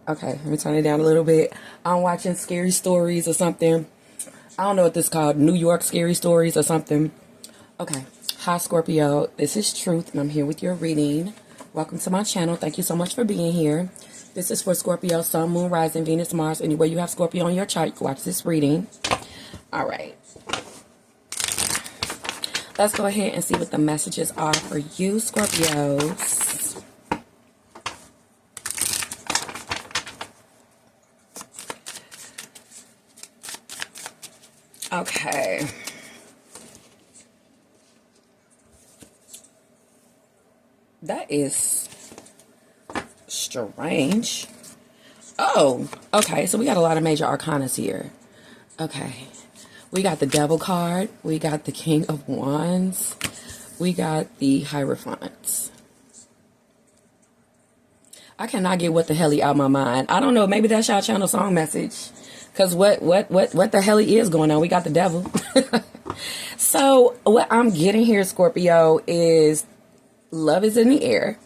Okay, let me turn it down a little bit. I'm watching Scary Stories or something. I don't know what this is called. New York Scary Stories or something. Okay. Hi, Scorpio. This is Truth, and I'm here with your reading. Welcome to my channel. Thank you so much for being here. This is for Scorpio, Sun, Moon, Rising, Venus, Mars. Anywhere you have Scorpio on your chart, you can watch this reading. All right. Let's go ahead and see what the messages are for you, Scorpios. Okay. That is strange. Oh, okay. So we got a lot of major arcanas here. Okay. We got the Devil card. We got the King of Wands. We got the Hierophant. I cannot get what the hell out of my mind. I don't know. Maybe that's y'all channel song message. Because what the hell is going on? We got the Devil. So what I'm getting here, Scorpio, is love is in the air.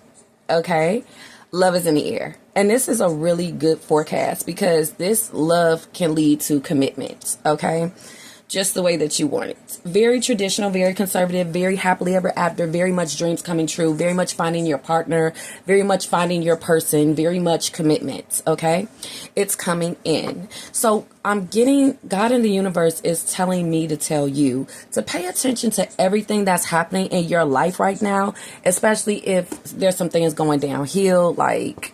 Okay? Love is in the air. And this is a really good forecast because this love can lead to commitment. Okay? Just the way that you want it. Very traditional, very conservative, very happily ever after, very much dreams coming true, very much finding your partner, very much finding your person, very much commitment, okay? It's coming in. So I'm getting, God in the universe is telling me to tell you to pay attention to everything that's happening in your life right now, especially if there's some things going downhill, like,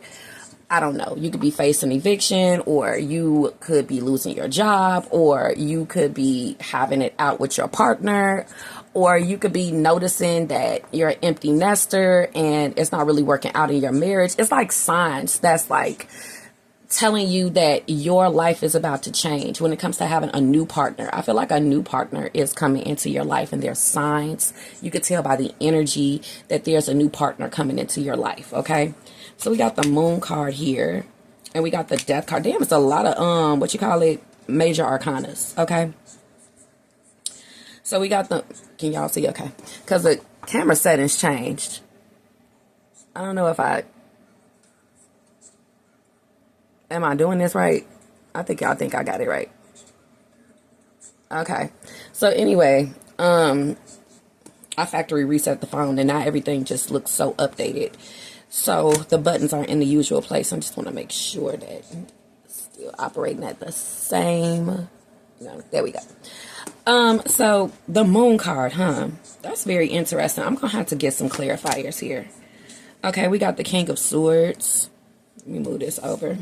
I don't know, you could be facing eviction, or you could be losing your job, or you could be having it out with your partner, or you could be noticing that you're an empty nester and it's not really working out in your marriage. It's like signs that's like telling you that your life is about to change when it comes to having a new partner. I feel like a new partner is coming into your life, and there's signs. You could tell by the energy that there's a new partner coming into your life, okay? So we got the Moon card here, and we got the Death card. Damn, it's a lot of, what you call it, major arcanas, okay? So we got the, can y'all see? Okay. Because the camera settings changed. I don't know if am I doing this right? I think y'all think I got it right. Okay. So anyway, I factory reset the phone, and now everything just looks so updated. So the buttons aren't in the usual place. I just want to make sure that it's still operating at the same. No, there we go. So the Moon card, that's very interesting. I'm gonna have to get some clarifiers here. Okay, we got the King of Swords. Let me move this over.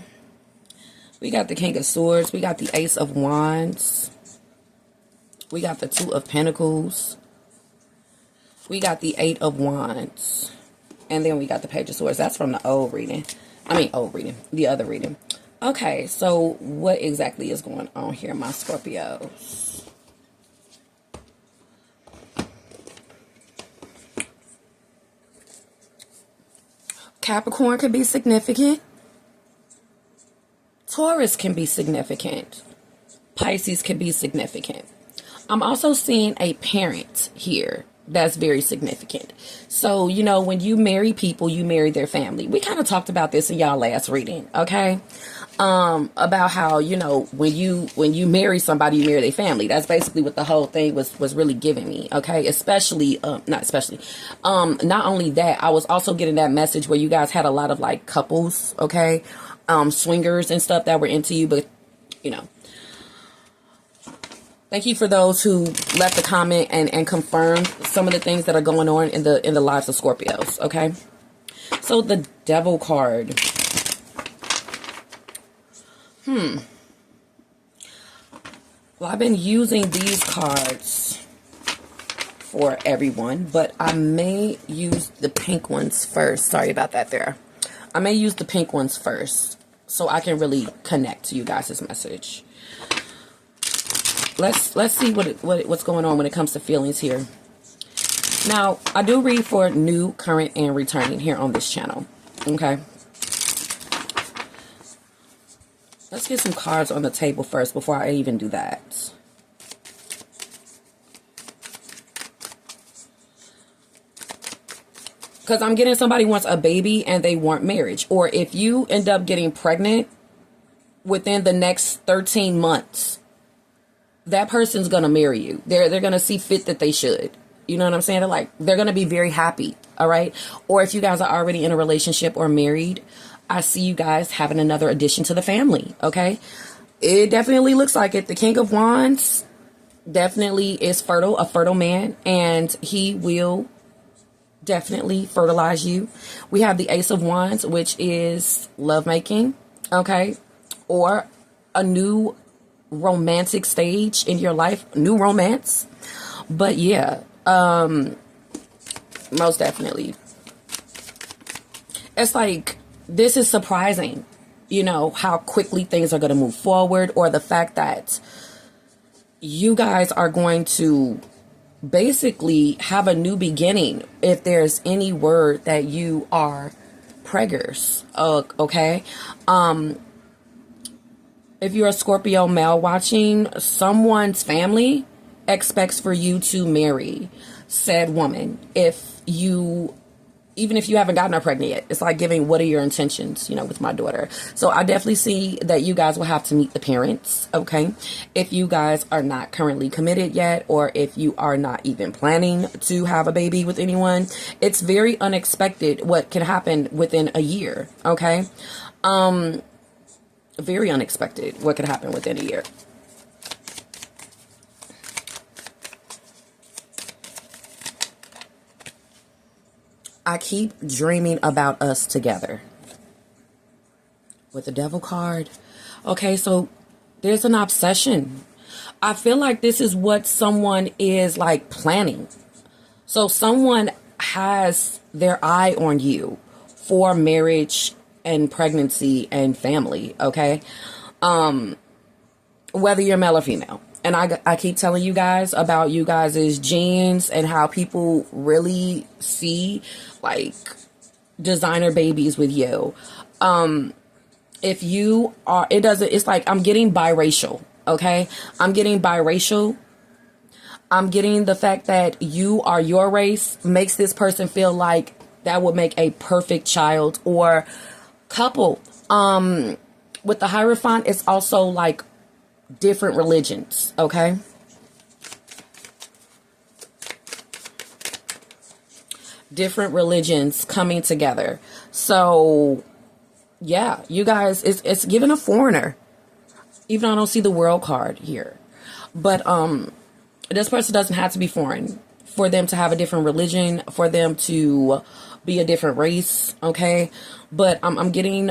We got the King of Swords. We got the Ace of Wands. We got the Two of Pentacles. We got the Eight of Wands. And then we got the Page of Swords. That's from the old reading. The other reading. Okay, so what exactly is going on here, my Scorpios? Capricorn could be significant. Taurus can be significant. Pisces can be significant. I'm also seeing a parent here that's very significant. So, you know, when you marry people, you marry their family. We kind of talked about this in y'all last reading, okay? About how, you know, when you marry somebody, you marry their family. That's basically what the whole thing was really giving me, okay? Not only that, I was also getting that message where you guys had a lot of like couples, okay? Swingers and stuff that were into you, but you know. Thank you for those who left a comment and confirmed some of the things that are going on in the lives of Scorpios, okay? So the Devil card. Well, I've been using these cards for everyone, but I may use the pink ones first. Sorry about that there. I may use the pink ones first so I can really connect to you guys' message. Let's see what's going on when it comes to feelings here. Now, I do read for new, current, and returning here on this channel. Okay. Let's get some cards on the table first before I even do that. Because I'm getting somebody wants a baby and they want marriage. Or if you end up getting pregnant within the next 13 months, that person's going to marry you. They're going to see fit that they should. You know what I'm saying? They're going to be very happy. All right. Or if you guys are already in a relationship or married, I see you guys having another addition to the family. Okay. It definitely looks like it. The King of Wands definitely is fertile, a fertile man, and he will definitely fertilize you. We have the Ace of Wands, which is lovemaking, okay, or a new romantic stage in your life, new romance. But yeah, most definitely, it's like, this is surprising, you know, how quickly things are going to move forward, or the fact that you guys are going to basically have a new beginning. If there's any word that you are preggers, okay, if you're a Scorpio male watching, someone's family expects for you to marry said woman. Even if you haven't gotten her pregnant yet, it's like giving, what are your intentions, you know, with my daughter. So I definitely see that you guys will have to meet the parents, okay? If you guys are not currently committed yet, or if you are not even planning to have a baby with anyone, it's very unexpected what can happen within a year, okay? Very unexpected what could happen within a year. I keep dreaming about us together. With the Devil card. Okay, so there's an obsession. I feel like this is what someone is like planning. So someone has their eye on you for marriage and pregnancy and family, okay? Whether you're male or female. And I keep telling you guys about you guys' genes and how people really see like designer babies with you. If you are, it's like, I'm getting biracial. Okay. I'm getting biracial. I'm getting the fact that you are your race makes this person feel like that would make a perfect child or couple. With the Hierophant, it's also like different religions, okay? Different religions coming together. So, yeah, you guys, it's given a foreigner. Even though I don't see the World card here. But this person doesn't have to be foreign for them to have a different religion, for them to be a different race, okay? But I'm getting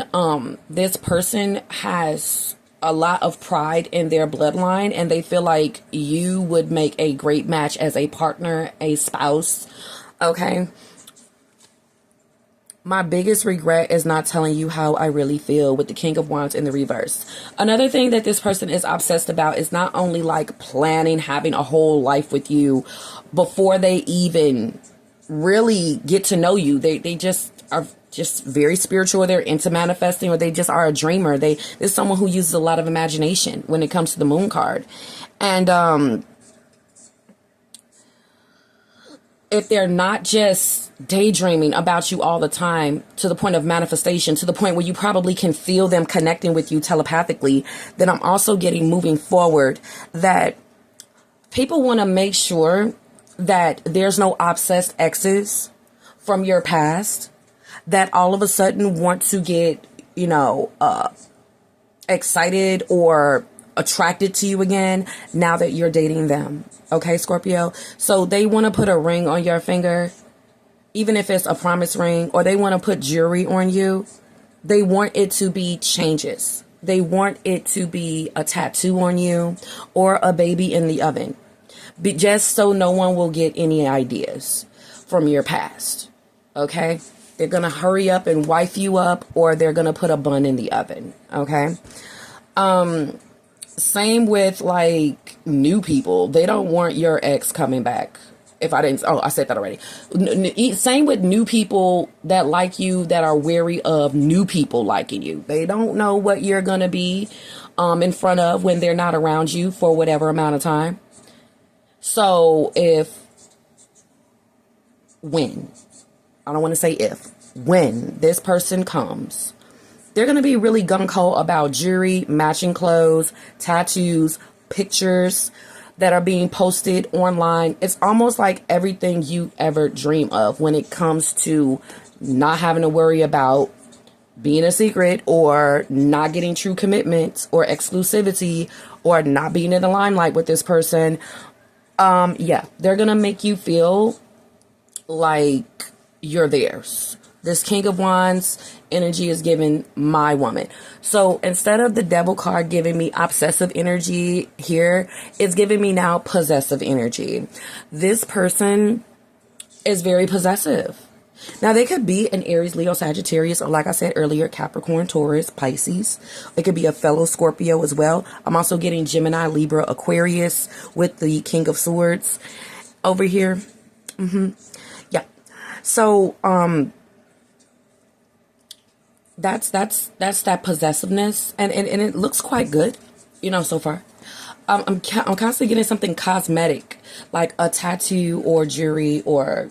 this person has a lot of pride in their bloodline, and they feel like you would make a great match as a partner, a spouse, okay? My biggest regret is not telling you how I really feel with the King of Wands in the reverse. Another thing that this person is obsessed about is not only like planning having a whole life with you before they even really get to know you. They just are just very spiritual. They're into manifesting, or they just are a dreamer. There's someone who uses a lot of imagination when it comes to the Moon card. And if they're not just daydreaming about you all the time to the point of manifestation, to the point where you probably can feel them connecting with you telepathically, then I'm also getting, moving forward, that people want to make sure that there's no obsessed exes from your past that all of a sudden want to get, you know, excited or attracted to you again now that you're dating them. Okay, Scorpio? So they want to put a ring on your finger, even if it's a promise ring, or they want to put jewelry on you. They want it to be changes. They want it to be a tattoo on you or a baby in the oven. Just so no one will get any ideas from your past. Okay? They're going to hurry up and wife you up, or they're going to put a bun in the oven. Okay? Same with like new people. They don't want your ex coming back. If I didn't, I said that already. Same with new people that like you, that are wary of new people liking you. They don't know what you're going to be in front of when they're not around you for whatever amount of time. So when I don't want to say if, when this person comes, they're going to be really gung-ho about jewelry, matching clothes, tattoos, pictures that are being posted online. It's almost like everything you ever dream of when it comes to not having to worry about being a secret or not getting true commitments or exclusivity or not being in the limelight with this person. Yeah, they're going to make you feel like you're theirs. This King of Wands energy is giving my woman. So instead of the Devil card giving me obsessive energy here, it's giving me now possessive energy. This person is very possessive. Now, they could be an Aries, Leo, Sagittarius, or like I said earlier, Capricorn, Taurus, Pisces. It could be a fellow Scorpio as well. I'm also getting Gemini, Libra, Aquarius with the King of Swords over here. Yeah. So, that's that possessiveness, and it looks quite good, so far. I'm constantly getting something cosmetic, like a tattoo or jewelry or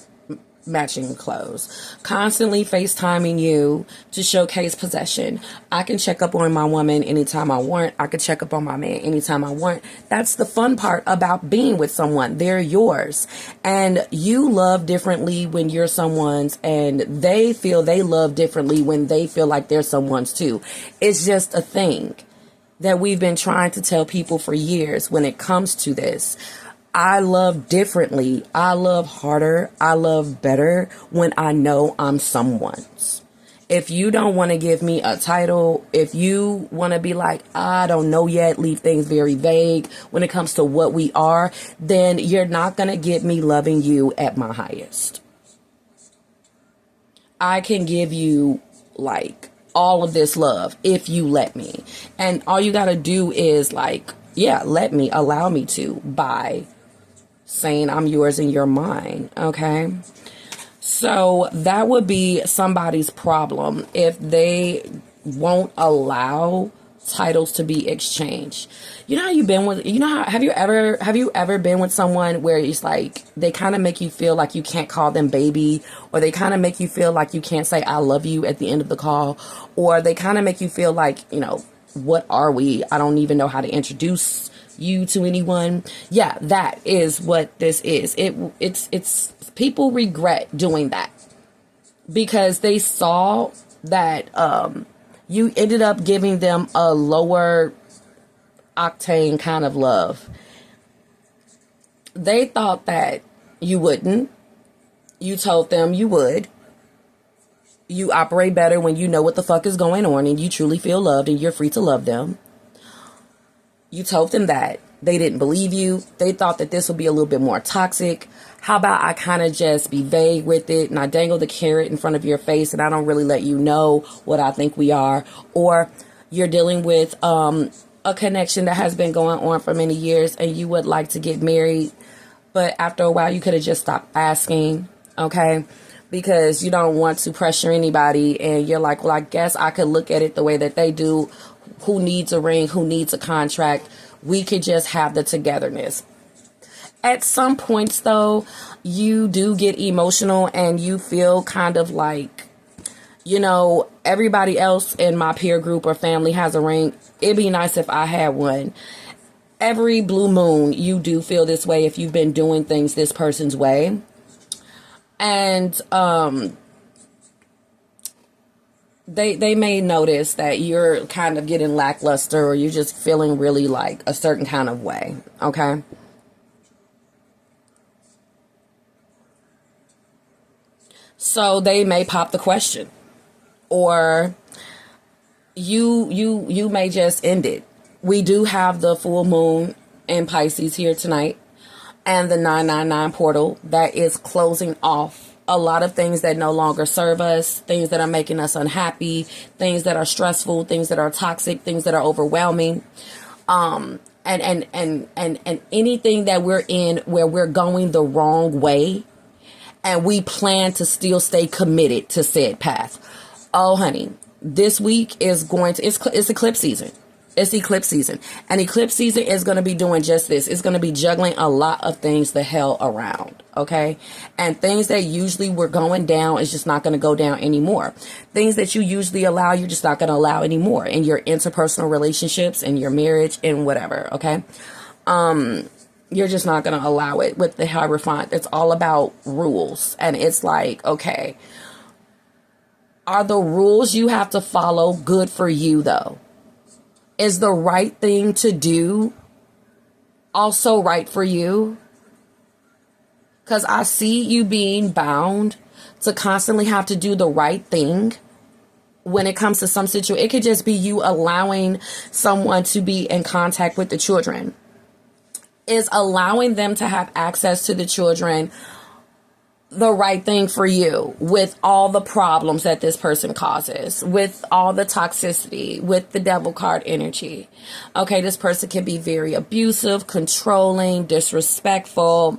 matching clothes, constantly FaceTiming you to showcase possession. I can check up on my woman anytime I want. I can check up on my man anytime I want. That's the fun part about being with someone. They're yours, and you love differently when you're someone's, and they feel they love differently when they feel like they're someone's too. It's just a thing that we've been trying to tell people for years when it comes to this. I love differently. I love harder. I love better when I know I'm someone's. If you don't want to give me a title, if you want to be like, I don't know yet, leave things very vague when it comes to what we are, then you're not going to get me loving you at my highest. I can give you like all of this love if you let me. And all you got to do is like, yeah, let me, allow me to, by saying I'm yours and you're mine. Okay. So that would be somebody's problem if they won't allow titles to be exchanged. You know how you've been with, have you ever been with someone where it's like, they kind of make you feel like you can't call them baby, or they kind of make you feel like you can't say I love you at the end of the call, or they kind of make you feel like, what are we? I don't even know how to introduce you to anyone. Yeah, that is what this is. It's people regret doing that because they saw that you ended up giving them a lower octane kind of love. They thought that you wouldn't. You told them you would. You operate better when you know what the fuck is going on and you truly feel loved and you're free to love them. You told them that. They didn't believe you. They thought that this would be a little bit more toxic. How about I kind of just be vague with it and I dangle the carrot in front of your face and I don't really let you know what I think we are? Or you're dealing with a connection that has been going on for many years and you would like to get married, but after a while you could have just stopped asking, okay? Because you don't want to pressure anybody and you're like, well, I guess I could look at it the way that they do. Who needs a ring? Who needs a contract? We could just have the togetherness. At some points, though, you do get emotional and you feel kind of like, everybody else in my peer group or family has a ring. It'd be nice if I had one. Every blue moon, you do feel this way if you've been doing things this person's way. And they may notice that you're kind of getting lackluster or you're just feeling really like a certain kind of way, okay? So they may pop the question, or you may just end it. We do have the full moon in Pisces here tonight and the 999 portal that is closing off a lot of things that no longer serve us, things that are making us unhappy, things that are stressful, things that are toxic, things that are overwhelming. And anything that we're in where we're going the wrong way and we plan to still stay committed to said path. Oh, honey, this week is it's eclipse season. It's eclipse season. And eclipse season is going to be doing just this. It's going to be juggling a lot of things the hell around. Okay. And things that usually were going down is just not going to go down anymore. Things that you usually allow, you're just not going to allow anymore in your interpersonal relationships, in your marriage, and whatever. Okay. You're just not going to allow it with the Hierophant. It's all about rules. And it's like, okay, are the rules you have to follow good for you though? Is the right thing to do also right for you? Because I see you being bound to constantly have to do the right thing when it comes to some situation. It could just be you allowing someone to be in contact with the children. Is allowing them to have access to the children the right thing for you, with all the problems that this person causes, with all the toxicity, with the devil card energy? Okay, this person can be very abusive, controlling, disrespectful.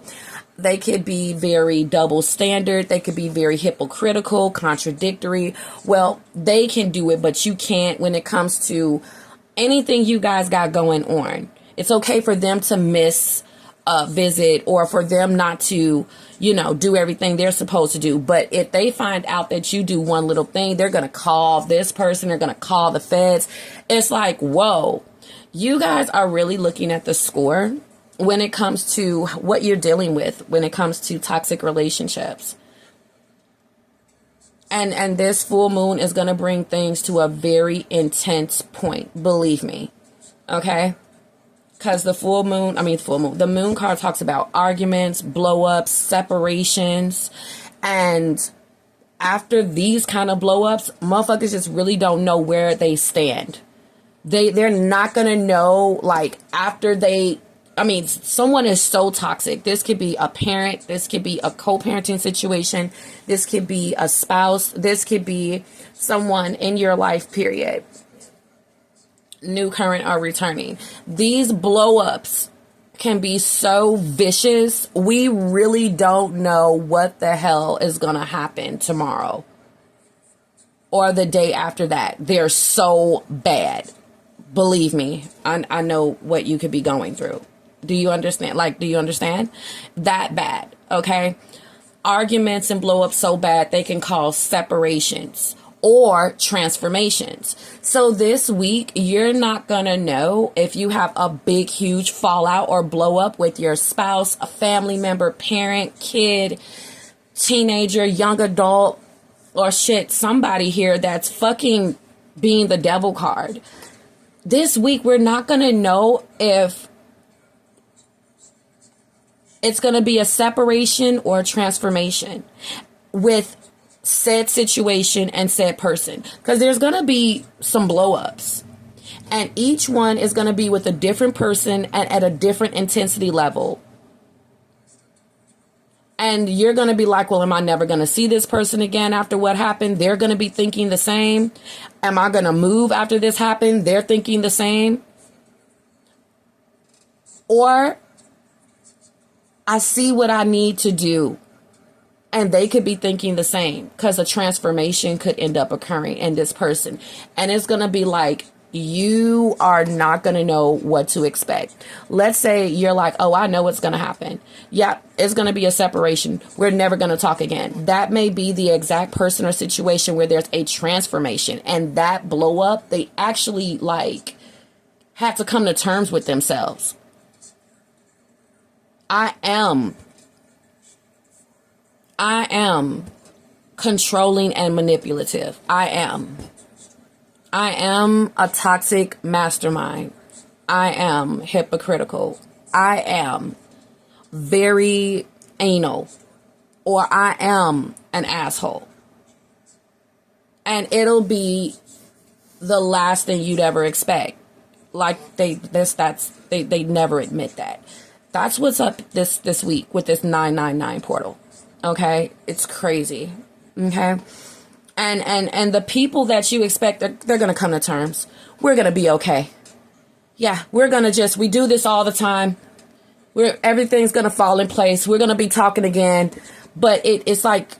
They could be very double standard. They could be very hypocritical, contradictory. Well, they can do it, but you can't when it comes to anything you guys got going on. It's okay for them to miss a visit, or for them not to, do everything they're supposed to do. But if they find out that you do one little thing, they're going to call this person. They're going to call the feds. It's like, whoa, you guys are really looking at the score when it comes to what you're dealing with, when it comes to toxic relationships. And this full moon is going to bring things to a very intense point. Believe me. Okay. Because the the moon card talks about arguments, blow-ups, separations. And after these kind of blow-ups, motherfuckers just really don't know where they stand. They're not going to know, like, after someone is so toxic. This could be a parent. This could be a co-parenting situation. This could be a spouse. This could be someone in your life, period. New, current, or returning. These blow-ups can be so vicious. We really don't know what the hell is going to happen tomorrow or the day after that. They're so bad. Believe me, I know what you could be going through. Do you understand? Do you understand? That bad, okay? Arguments and blow-ups so bad they can cause separations or transformations. So this week, you're not going to know if you have a big, huge fallout or blow up with your spouse, a family member, parent, kid, teenager, young adult, or somebody here that's fucking being the devil card. This week, we're not going to know if it's going to be a separation or a transformation with said situation and said person, because there's going to be some blow-ups, and each one is going to be with a different person and at a different intensity level. And you're going to be like, well, am I never going to see this person again after what happened? They're going to be thinking the same. Am I going to move after this happened? They're thinking the same. Or I see what I need to do, and they could be thinking the same, because a transformation could end up occurring in this person. And it's going to be like, you are not going to know what to expect. Let's say you're like, oh, I know what's going to happen. Yeah, it's going to be a separation. We're never going to talk again. That may be the exact person or situation where there's a transformation. And that blow up, they actually had to come to terms with themselves. I am controlling and manipulative. I am a toxic mastermind. I am hypocritical. I am very anal, or I am an asshole. And it'll be the last thing you'd ever expect. They never admit that. That's what's up this week with this 999 portal. Okay, it's crazy. Okay, and the people that you expect, they're gonna come to terms. We're gonna be okay. Yeah, we do this all the time. Everything's gonna fall in place. We're gonna be talking again, but it's like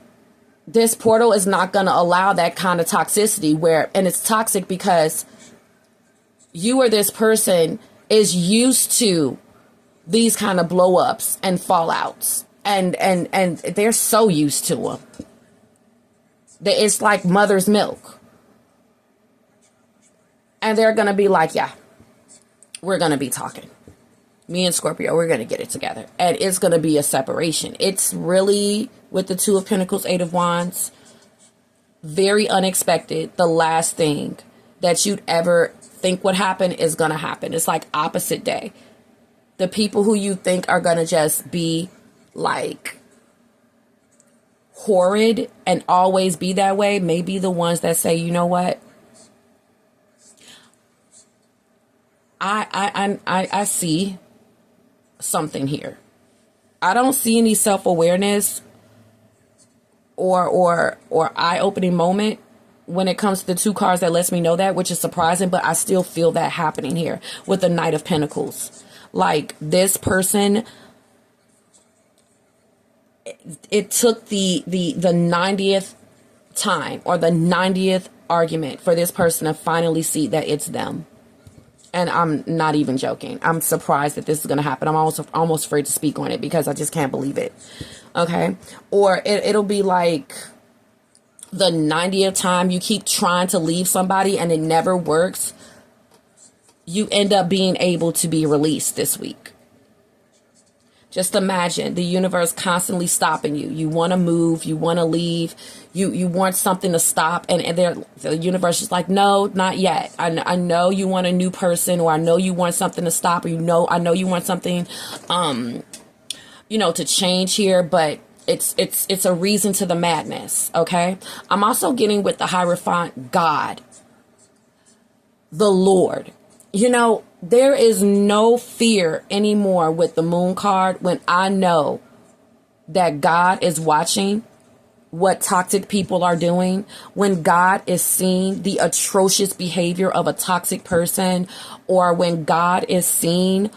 this portal is not gonna allow that kind of toxicity and it's toxic because you or this person is used to these kind of blow ups and fallouts, and they're so used to them that it's like mother's milk. And they're going to be like, yeah, we're going to be talking. Me and Scorpio, we're going to get it together. And it's going to be a separation. It's really, with the Two of Pentacles, Eight of Wands, very unexpected. The last thing that you'd ever think would happen is going to happen. It's like opposite day. The people who you think are going to just be like horrid and always be that way may be the ones that say, you know what? I see something here. I don't see any self-awareness or eye-opening moment when it comes to the two cards that lets me know that, which is surprising, but I still feel that happening here with the Knight of Pentacles. Like, this person, it took the 90th time or the 90th argument for this person to finally see that it's them. And I'm not even joking. I'm surprised that this is going to happen. I'm also almost afraid to speak on it because I just can't believe it. Okay. Or it'll be like the 90th time you keep trying to leave somebody and it never works. You end up being able to be released this week. Just imagine the universe constantly stopping you. You want to move. You want to leave. You want something to stop. And the universe is like, no, not yet. I know you want a new person, or I know you want something to stop, or I know you want something, to change here. But it's a reason to the madness. Okay. I'm also getting with the Hierophant, God, the Lord. There is no fear anymore with the Moon card when I know that God is watching what toxic people are doing, when God is seeing the atrocious behavior of a toxic person, or when God is seeing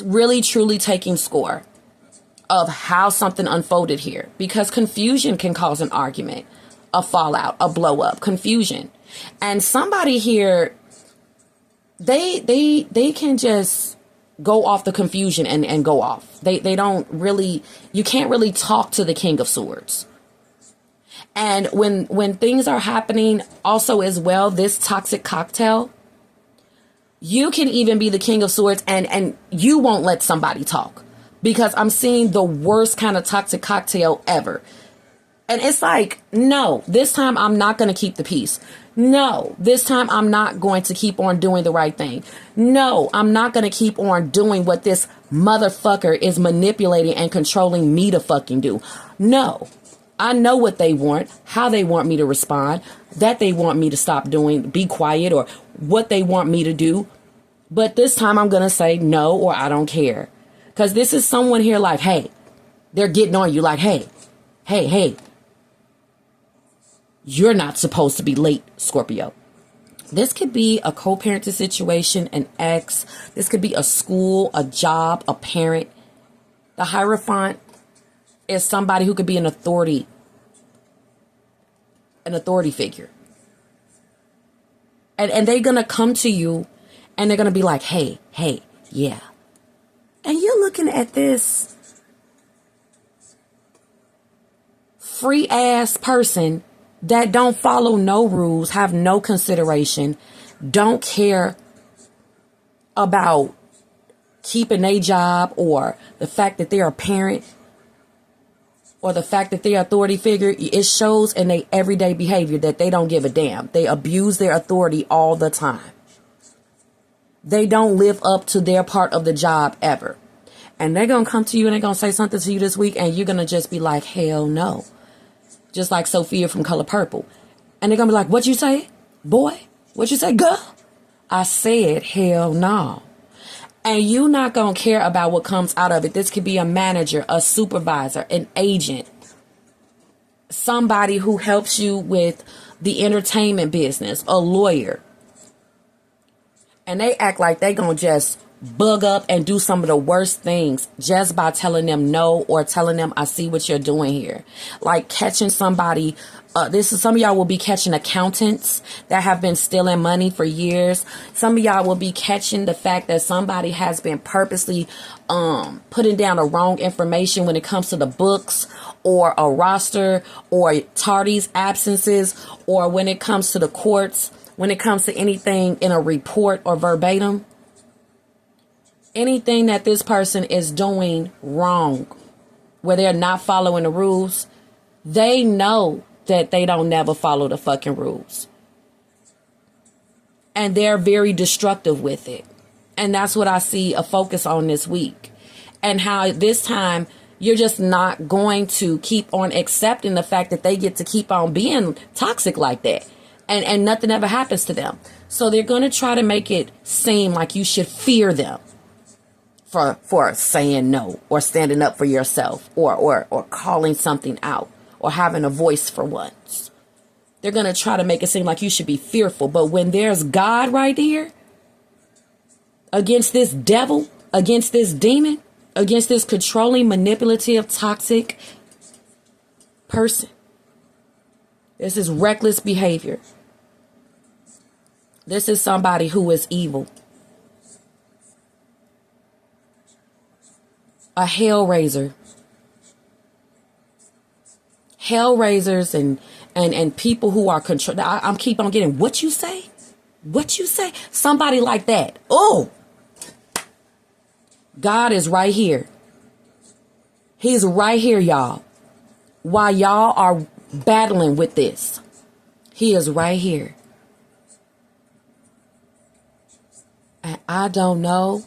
really truly taking score of how something unfolded here. Because confusion can cause an argument, a fallout, a blow up, confusion. And somebody here, they can just go off the confusion and go off. They don't really, you can't really talk to the King of Swords. And when things are happening also as well, this toxic cocktail, you can even be the King of Swords and you won't let somebody talk, because I'm seeing the worst kind of toxic cocktail ever. And it's like, no, this time I'm not going to keep the peace. No, this time I'm not going to keep on doing the right thing. No, I'm not going to keep on doing what this motherfucker is manipulating and controlling me to fucking do. No, I know what they want, how they want me to respond, that they want me to stop doing, be quiet, or what they want me to do. But this time I'm going to say no, or I don't care. Because this is someone here like, hey, they're getting on you like, hey. You're not supposed to be late, Scorpio. This could be a co-parenting situation, an ex. This could be a school, a job, a parent. The Hierophant is somebody who could be an authority figure. And they're going to come to you and they're going to be like, hey, yeah. And you're looking at this free ass person that don't follow no rules, have no consideration, don't care about keeping a job, or the fact that they're a parent, or the fact that they're authority figure. It shows in their everyday behavior that they don't give a damn. They abuse their authority all the time. They don't live up to their part of the job ever. And they're going to come to you and they're going to say something to you this week, and you're going to just be like, hell no. Just like Sophia from Color Purple. And they're going to be like, what you say? Boy, what you say? Girl? I said, hell no. And you're not going to care about what comes out of it. This could be a manager, a supervisor, an agent, somebody who helps you with the entertainment business, a lawyer. And they act like they going to just bug up and do some of the worst things just by telling them no, or telling them, I see what you're doing here. Like catching somebody. Some of y'all will be catching accountants that have been stealing money for years. Some of y'all will be catching the fact that somebody has been purposely putting down the wrong information when it comes to the books, or a roster, or tardies, absences, or when it comes to the courts, when it comes to anything in a report or verbatim. Anything that this person is doing wrong, where they're not following the rules, they know that they don't never follow the fucking rules. And they're very destructive with it. And that's what I see a focus on this week. And how this time you're just not going to keep on accepting the fact that they get to keep on being toxic like that. And nothing ever happens to them. So they're going to try to make it seem like you should fear them for saying no, or standing up for yourself, or calling something out, or having a voice for once. They're going to try to make it seem like you should be fearful. But when there's God right here against this devil, against this demon, against this controlling, manipulative, toxic person, this is reckless behavior. This is somebody who is evil. A hellraiser. Hellraisers and people who are control. I'm keep on getting what you say. What you say? Somebody like that. Oh, God is right here. He's right here, y'all. While y'all are battling with this, he is right here. And I don't know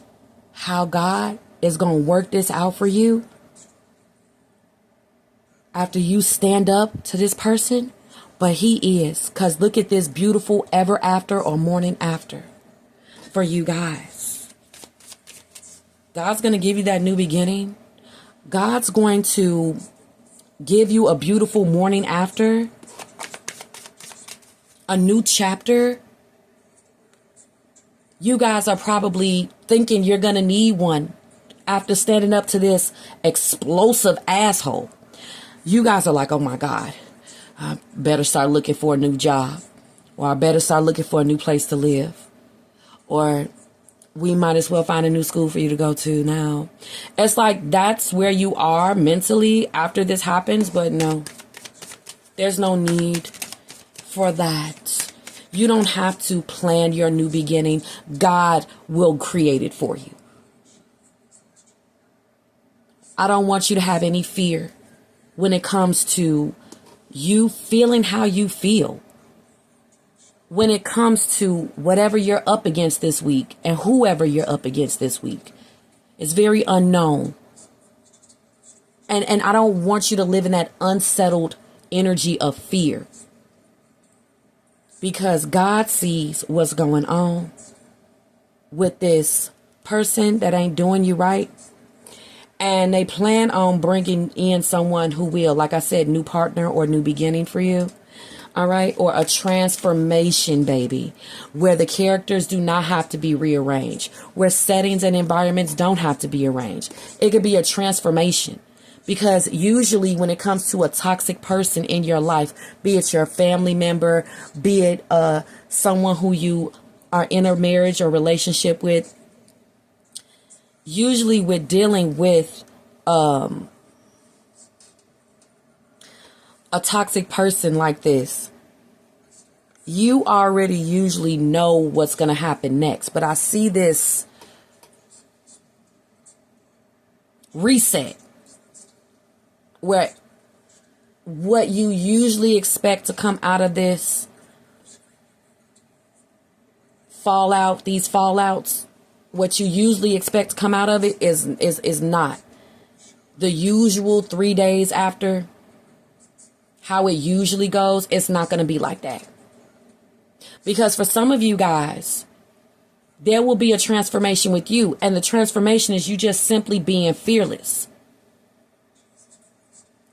how God is going to work this out for you after you stand up to this person, but he is. Because look at this beautiful ever after or morning after for you guys. God's going to give you that new beginning. God's going to give you a beautiful morning after, a new chapter. You guys are probably thinking you're going to need one after standing up to this explosive asshole. You guys are like, oh my God, I better start looking for a new job, or I better start looking for a new place to live, or we might as well find a new school for you to go to now. It's like that's where you are mentally after this happens. But no, there's no need for that. You don't have to plan your new beginning. God will create it for you. I don't want you to have any fear when it comes to you feeling how you feel. When it comes to whatever you're up against this week, and whoever you're up against this week, it's very unknown. And I don't want you to live in that unsettled energy of fear. Because God sees what's going on with this person that ain't doing you right. And they plan on bringing in someone who will, like I said, new partner or new beginning for you. All right. Or a transformation, baby, where the characters do not have to be rearranged, where settings and environments don't have to be arranged. It could be a transformation, because usually when it comes to a toxic person in your life, be it your family member, be it someone who you are in a marriage or relationship with, usually we're dealing with a toxic person like this. You already usually know what's going to happen next. But I see this reset where what you usually expect to come out of this fallout, these fallouts, what you usually expect to come out of it is not the usual 3 days after how it usually goes. It's not going to be like that. Because for some of you guys, there will be a transformation with you. And the transformation is you just simply being fearless.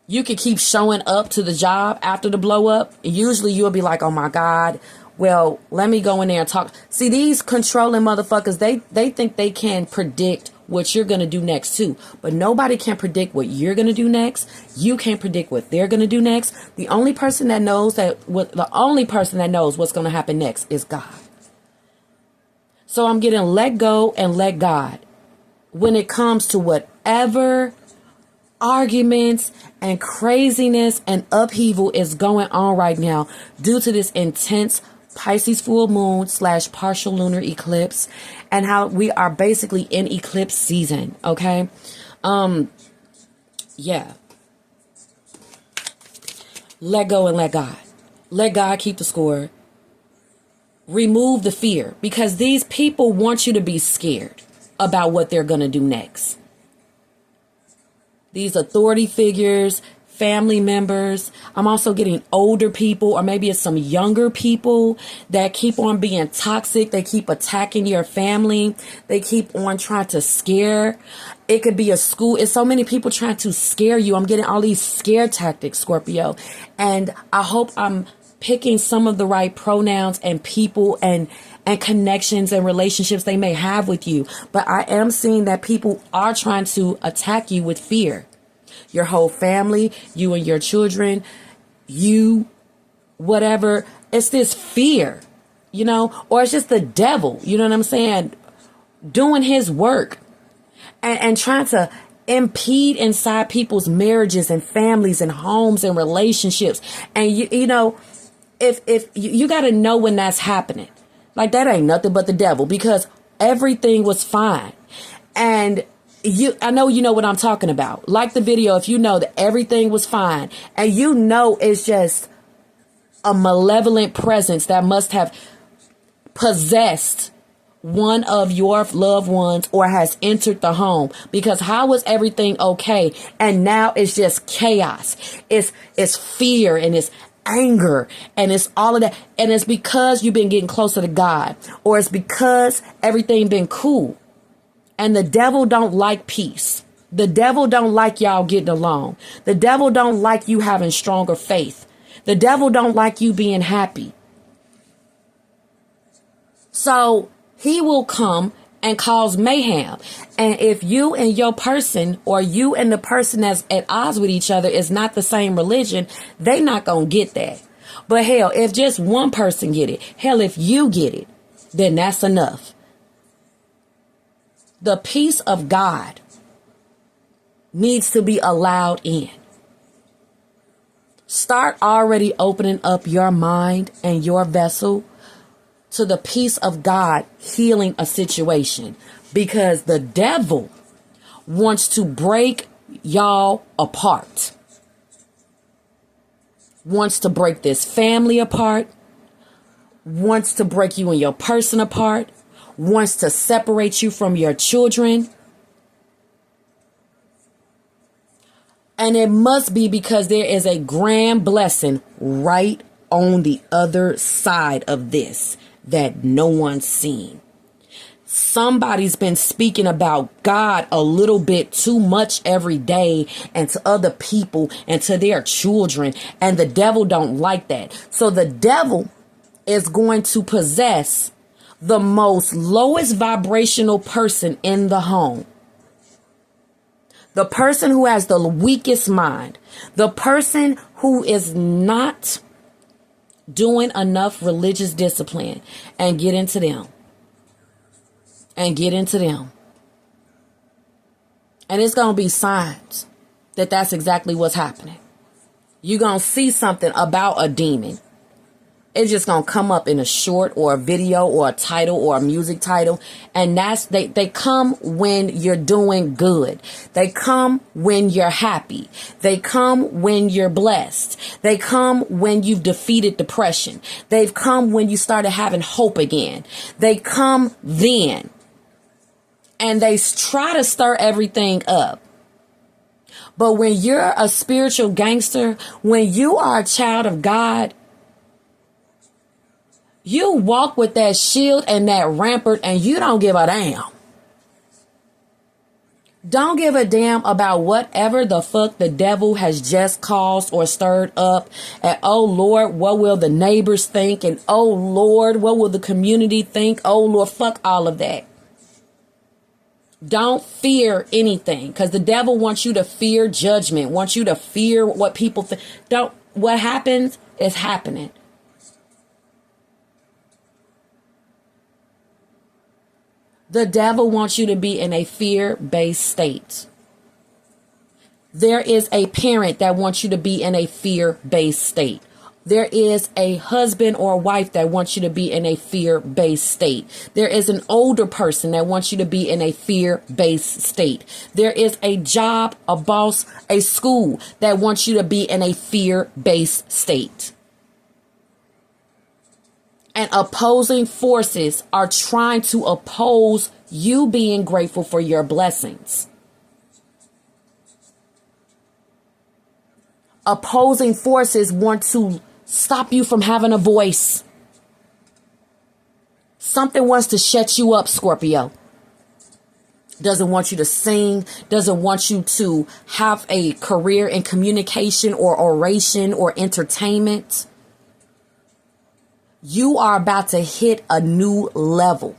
You can keep showing up to the job after the blow up. Usually you'll be like, oh my God, Well, let me go in there and talk. See, these controlling motherfuckers, they think they can predict what you're going to do next too. But nobody can predict what you're going to do next. You can't predict what they're going to do next. The only person that knows what's going to happen next is God. So I'm getting let go and let God when it comes to whatever arguments and craziness and upheaval is going on right now due to this intense Pisces full moon / partial lunar eclipse, and how we are basically in eclipse season. Okay. Yeah. Let go and let God. Let God keep the score. Remove the fear, because these people want you to be scared about what they're going to do next. These authority figures, family members. I'm also getting older people, or maybe it's some younger people that keep on being toxic. They keep attacking your family. They keep on trying to scare. It could be a school. It's so many people trying to scare you. I'm getting all these scare tactics, Scorpio. And I hope I'm picking some of the right pronouns and people and connections and relationships they may have with you. But I am seeing that people are trying to attack you with fear. Your whole family, you and your children, you, whatever. It's this fear, or it's just the devil, you know what I'm saying? Doing his work and trying to impede inside people's marriages and families and homes and relationships. And if you got to know when that's happening, like that ain't nothing but the devil, because everything was fine. And I know you know what I'm talking about. Like the video, if you know that everything was fine and it's just a malevolent presence that must have possessed one of your loved ones or has entered the home, because how was everything okay? And now it's just chaos. It's fear and it's anger and it's all of that. And it's because you've been getting closer to God, or it's because everything been cool. And the devil don't like peace. The devil don't like y'all getting along. The devil don't like you having stronger faith. The devil don't like you being happy. So he will come and cause mayhem. And if you and your person, or you and the person that's at odds with each other, is not the same religion, they not gonna get that. But hell, if just one person get it, hell, if you get it, then that's enough. The peace of God needs to be allowed in. Start already opening up your mind and your vessel to the peace of God healing a situation, because the devil wants to break y'all apart. Wants to break this family apart. Wants to break you and your person apart. Wants to separate you from your children. And it must be because there is a grand blessing right on the other side of this that no one's seen. Somebody's been speaking about God a little bit too much every day, and to other people and to their children. And the devil don't like that. So the devil is going to possess the most lowest vibrational person in the home. The person who has the weakest mind. The person who is not doing enough religious discipline, and get into them. And get into them. And it's going to be signs that that's exactly what's happening. You're going to see something about a demon. It's just going to come up in a short or a video or a title or a music title. And they come when you're doing good. They come when you're happy. They come when you're blessed. They come when you've defeated depression. They've come when you started having hope again. They come then. And they try to stir everything up. But when you're a spiritual gangster, when you are a child of God, you walk with that shield and that rampart, and you don't give a damn. Don't give a damn about whatever the fuck the devil has just caused or stirred up. And oh Lord, what will the neighbors think? And oh Lord, what will the community think? Oh Lord, fuck all of that. Don't fear anything, because the devil wants you to fear judgment, wants you to fear what people think. What happens is happening. The devil wants you to be in a fear-based state. There is a parent that wants you to be in a fear-based state. There is a husband or a wife that wants you to be in a fear-based state. There is an older person that wants you to be in a fear-based state. There is a job, a boss, a school that wants you to be in a fear-based state. And opposing forces are trying to oppose you being grateful for your blessings. Opposing forces want to stop you from having a voice. Something wants to shut you up, Scorpio. Doesn't want you to sing, doesn't want you to have a career in communication or oration or entertainment. You are about to hit a new level.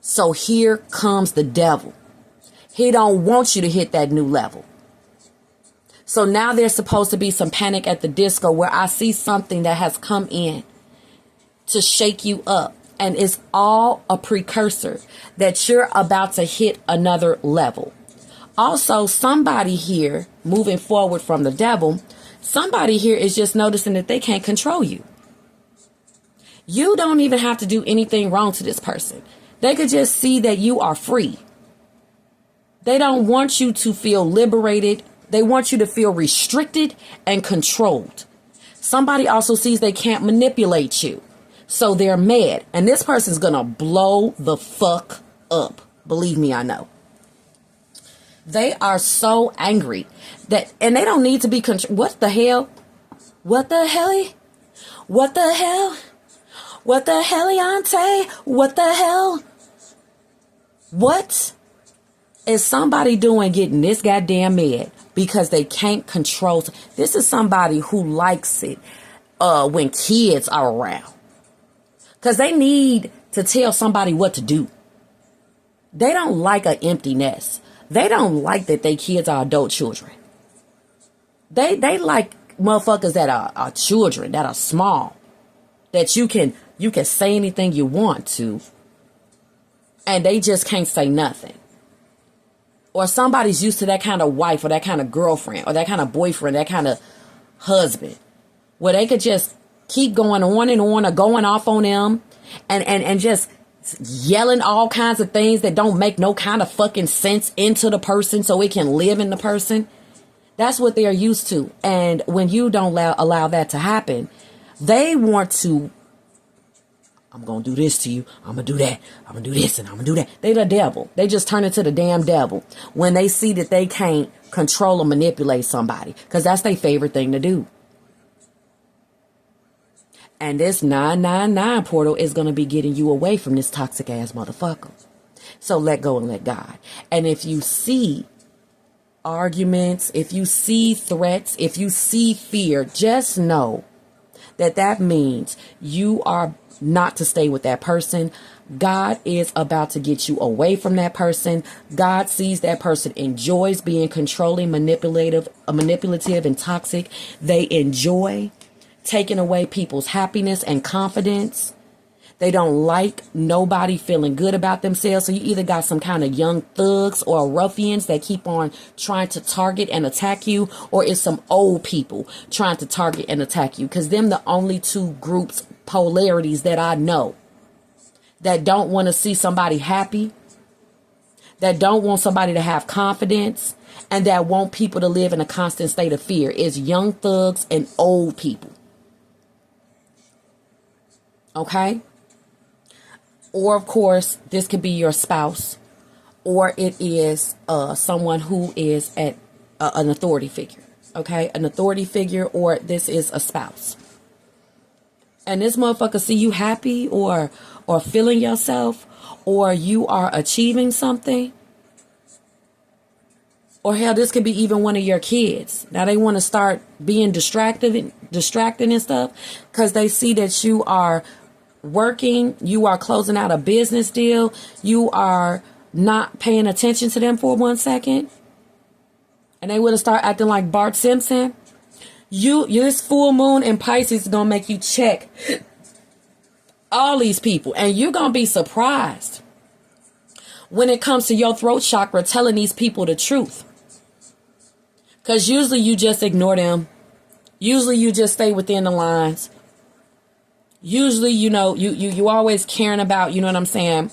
So here comes the devil. He don't want you to hit that new level. So now there's supposed to be some Panic at the Disco, where I see something that has come in to shake you up. And it's all a precursor that you're about to hit another level. Also, somebody here, moving forward from the devil, somebody here is just noticing that they can't control you. You don't even have to do anything wrong to this person. They could just see that you are free. They don't want you to feel liberated. They want you to feel restricted and controlled. Somebody also sees they can't manipulate you, so they're mad. And this person's going to blow the fuck up. Believe me, I know. They are so angry and they don't need to be what the hell? What the hell? What the hell? What the heliante? What the hell? What is somebody doing getting this goddamn mad because they can't control? This is somebody who likes it when kids are around, because they need to tell somebody what to do. They don't like an empty nest. They don't like that they kids are adult children. They like motherfuckers that are children, that are small, that you can say anything you want to, and they just can't say nothing. Or somebody's used to that kind of wife or that kind of girlfriend or that kind of boyfriend, that kind of husband, where they could just keep going on and on, or going off on them and just yelling all kinds of things that don't make no kind of fucking sense into the person so it can live in the person. That's what they're used to. And when you don't allow that to happen, they want to, I'm going to do this to you. I'm going to do that. I'm going to do this and I'm going to do that. They the devil. They just turn into the damn devil when they see that they can't control or manipulate somebody, because that's their favorite thing to do. And this 999 portal is going to be getting you away from this toxic ass motherfucker. So let go and let God. And if you see arguments, if you see threats, if you see fear, just know that means you are not to stay with that person. God is about to get you away from that person. God sees that person enjoys being controlling, manipulative, and toxic. They enjoy taking away people's happiness and confidence. They don't like nobody feeling good about themselves. So you either got some kind of young thugs or ruffians that keep on trying to target and attack you, or it's some old people trying to target and attack you. Because them the only two groups, polarities that I know that don't want to see somebody happy, that don't want somebody to have confidence, and that want people to live in a constant state of fear is young thugs and old people. Okay? Or, of course, this could be your spouse, or it is someone who is at an authority figure. Okay? An authority figure, or this is a spouse. And this motherfucker see you happy or feeling yourself, or you are achieving something, Or hell, this could be even one of your kids. Now they want to start being distracted and stuff because they see that you are working, you are closing out a business deal, you are not paying attention to them for 1 second. And they want to start acting like Bart Simpson. This full moon in Pisces is going to make you check all these people. And you're going to be surprised when it comes to your throat chakra telling these people the truth. Because usually you just ignore them. Usually you just stay within the lines. Usually, you always caring about, you know what I'm saying,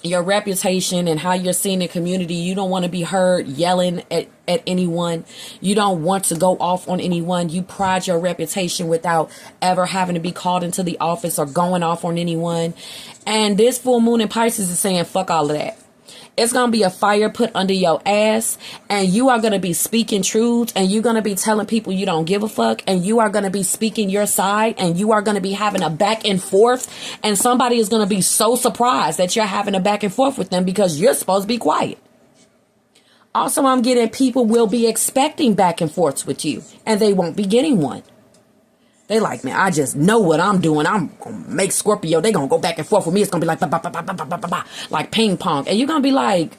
your reputation and how you're seen in the community. You don't want to be heard yelling at anyone. You don't want to go off on anyone. You pride your reputation without ever having to be called into the office or going off on anyone. And this full moon in Pisces is saying, fuck all of that. It's going to be a fire put under your ass, and you are going to be speaking truths, and you're going to be telling people you don't give a fuck, and you are going to be speaking your side, and you are going to be having a back and forth, and somebody is going to be so surprised that you're having a back and forth with them because you're supposed to be quiet. Also, I'm getting people will be expecting back and forths with you, and they won't be getting one. They like, man, I just know what I'm doing. I'm going to make Scorpio. They going to go back and forth with me. It's going to be like, bah, bah, bah, bah, bah, bah, bah, bah, like ping pong. And you're going to be like,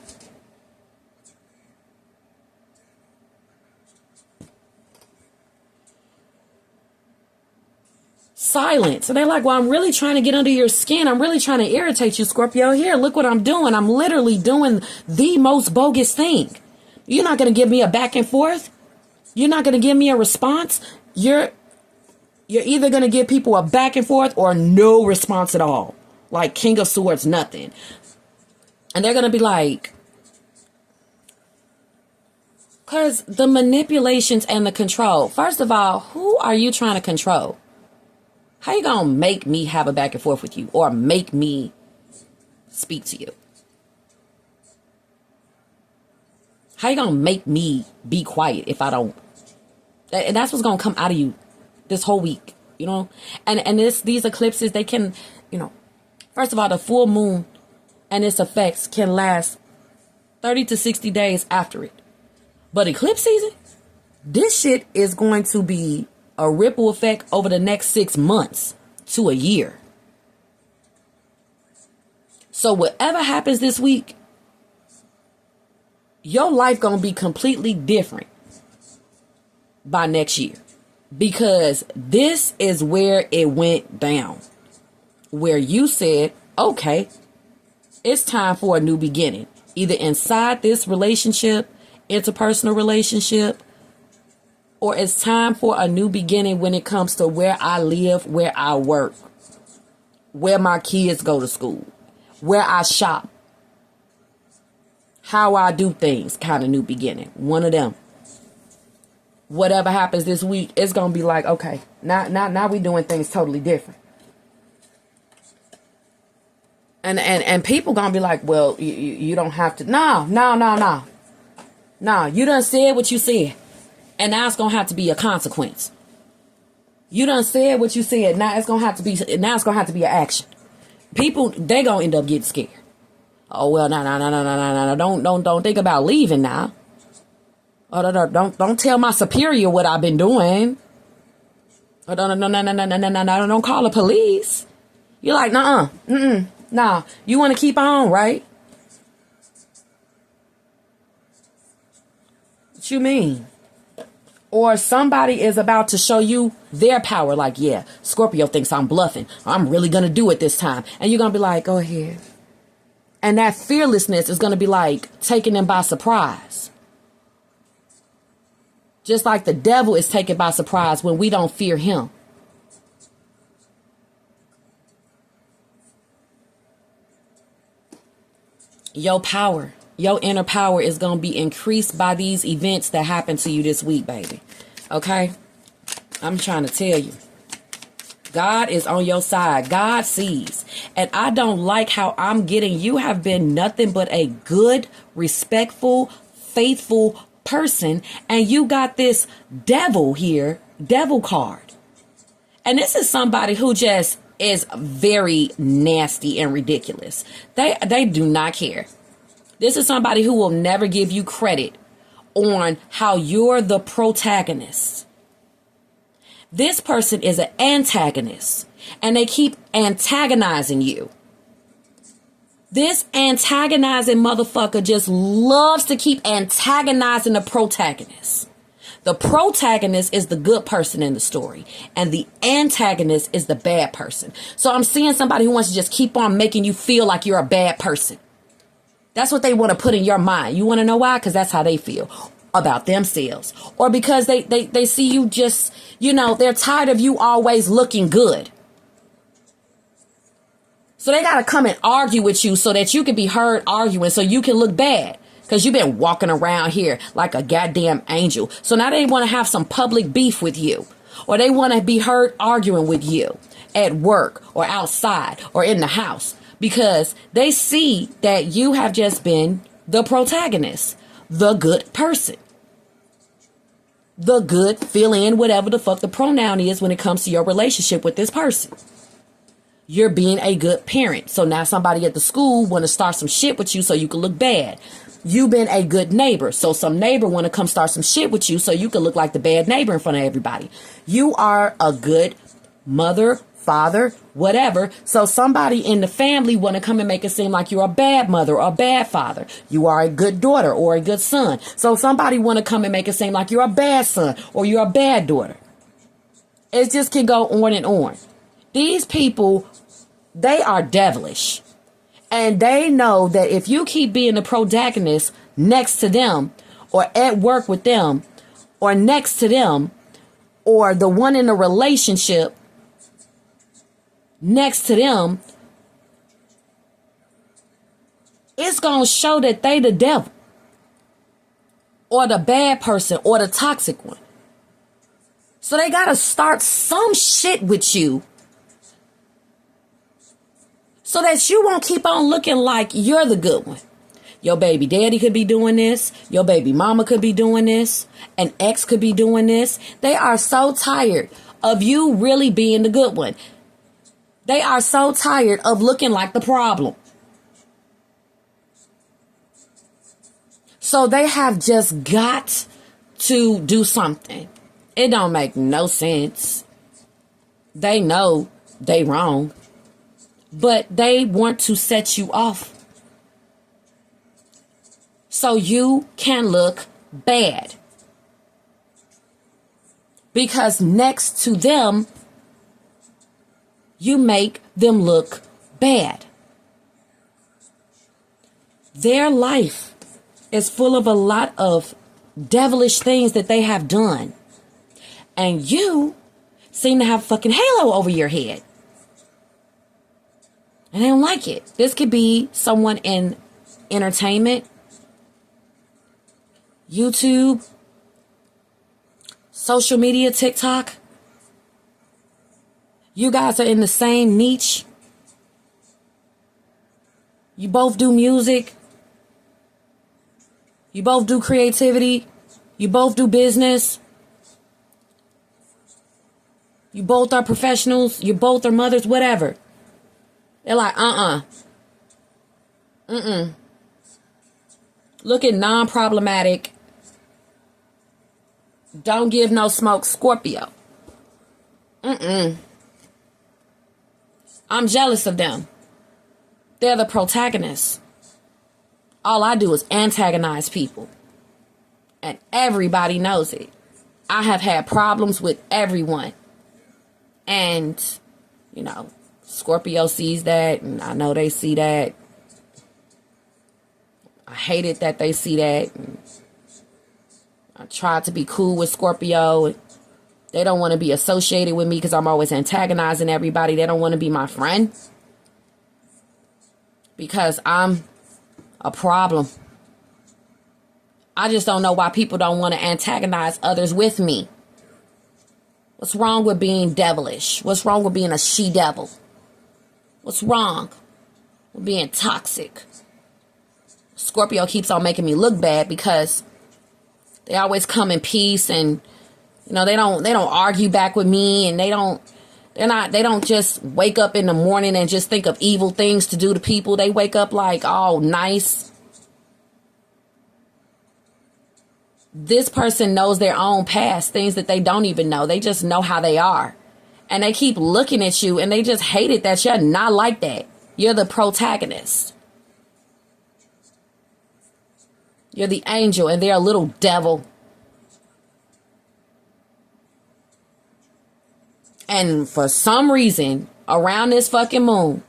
silence. And they're like, well, I'm really trying to get under your skin. I'm really trying to irritate you, Scorpio. Here, look what I'm doing. I'm literally doing the most bogus thing. You're not going to give me a back and forth. You're not going to give me a response. You're either going to give people a back and forth or no response at all. Like King of Swords, nothing. And they're going to be like, because the manipulations and the control. First of all, who are you trying to control? How you going to make me have a back and forth with you or make me speak to you? How you going to make me be quiet if I don't? And that's what's going to come out of you this whole week, and these eclipses, they can, first of all, the full moon and its effects can last 30 to 60 days after it. But eclipse season, this shit is going to be a ripple effect over the next 6 months to a year. So whatever happens this week, your life going to be completely different by next year. Because this is where it went down. Where you said, okay, it's time for a new beginning. Either inside this relationship, interpersonal relationship, or it's time for a new beginning when it comes to where I live, where I work, where my kids go to school, where I shop, how I do things, kind of new beginning. One of them. Whatever happens this week, it's going to be like, okay, now we doing things totally different. And people going to be like, well, you don't have to. No, you done said what you said. And now it's going to have to be a consequence. You done said what you said. Now it's going to have to be an action. People, they going to end up getting scared. Oh, well, no. Don't think about leaving now. Oh, don't tell my superior what I've been doing. Oh, no, don't call the police. You're like, nah, you want to keep on, right? What you mean? Or somebody is about to show you their power. Like, yeah, Scorpio thinks I'm bluffing. I'm really going to do it this time. And you're going to be like, go ahead. And that fearlessness is going to be like taking them by surprise. Just like the devil is taken by surprise when we don't fear him. Your power, your inner power is going to be increased by these events that happen to you this week, baby. Okay? I'm trying to tell you. God is on your side. God sees. And I don't like how I'm getting, you have been nothing but a good, respectful, faithful person, and you got this devil here, devil card. And this is somebody who just is very nasty and ridiculous. They do not care. This is somebody who will never give you credit on how you're the protagonist. This person is an antagonist, and they keep antagonizing you. This antagonizing motherfucker just loves to keep antagonizing the protagonist. The protagonist is the good person in the story, and the antagonist is the bad person. So I'm seeing somebody who wants to just keep on making you feel like you're a bad person. That's what they want to put in your mind. You want to know why? Because that's how they feel about themselves. Or because they see you just, they're tired of you always looking good. So they got to come and argue with you so that you can be heard arguing so you can look bad. Because you've been walking around here like a goddamn angel. So now they want to have some public beef with you. Or they want to be heard arguing with you at work or outside or in the house. Because they see that you have just been the protagonist, the good person. The good, fill in whatever the fuck the pronoun is when it comes to your relationship with this person. You're being a good parent. So now somebody at the school want to start some shit with you so you can look bad. You've been a good neighbor. So some neighbor want to come start some shit with you so you can look like the bad neighbor in front of everybody. You are a good mother, father, whatever. So somebody in the family want to come and make it seem like you're a bad mother or a bad father. You are a good daughter or a good son. So somebody want to come and make it seem like you're a bad son or you're a bad daughter. It just can go on and on. These people, they are devilish. And they know that if you keep being the protagonist next to them or at work with them or next to them or the one in a relationship next to them, it's going to show that they the devil or the bad person or the toxic one. So they got to start some shit with you so that you won't keep on looking like you're the good one. Your baby daddy could be doing this. Your baby mama could be doing this. An ex could be doing this. They are so tired of you really being the good one. They are so tired of looking like the problem. So they have just got to do something. It don't make no sense. They know they wrong. But they want to set you off so you can look bad. Because next to them, you make them look bad. Their life is full of a lot of devilish things that they have done. And you seem to have a fucking halo over your head. And I don't like it. This could be someone in entertainment, YouTube, social media, TikTok. You guys are in the same niche. You both do music. You both do creativity. You both do business. You both are professionals. You both are mothers, whatever. They're like, Look at non-problematic. Don't give no smoke Scorpio. I'm jealous of them. They're the protagonists. All I do is antagonize people. And everybody knows it. I have had problems with everyone. And, Scorpio sees that, and I know they see that. I hate it that they see that. And I try to be cool with Scorpio. They don't want to be associated with me because I'm always antagonizing everybody. They don't want to be my friend because I'm a problem. I just don't know why people don't want to antagonize others with me. What's wrong with being devilish? What's wrong with being a she-devil? What's wrong with being toxic? Scorpio keeps on making me look bad because they always come in peace and they don't argue back with me, and they don't just wake up in the morning and just think of evil things to do to people. They wake up like all nice. This person knows their own past, things that they don't even know. They just know how they are. And they keep looking at you and they just hate it that you're not like that. You're the protagonist. You're the angel and they're a little devil. And for some reason, around this fucking moon,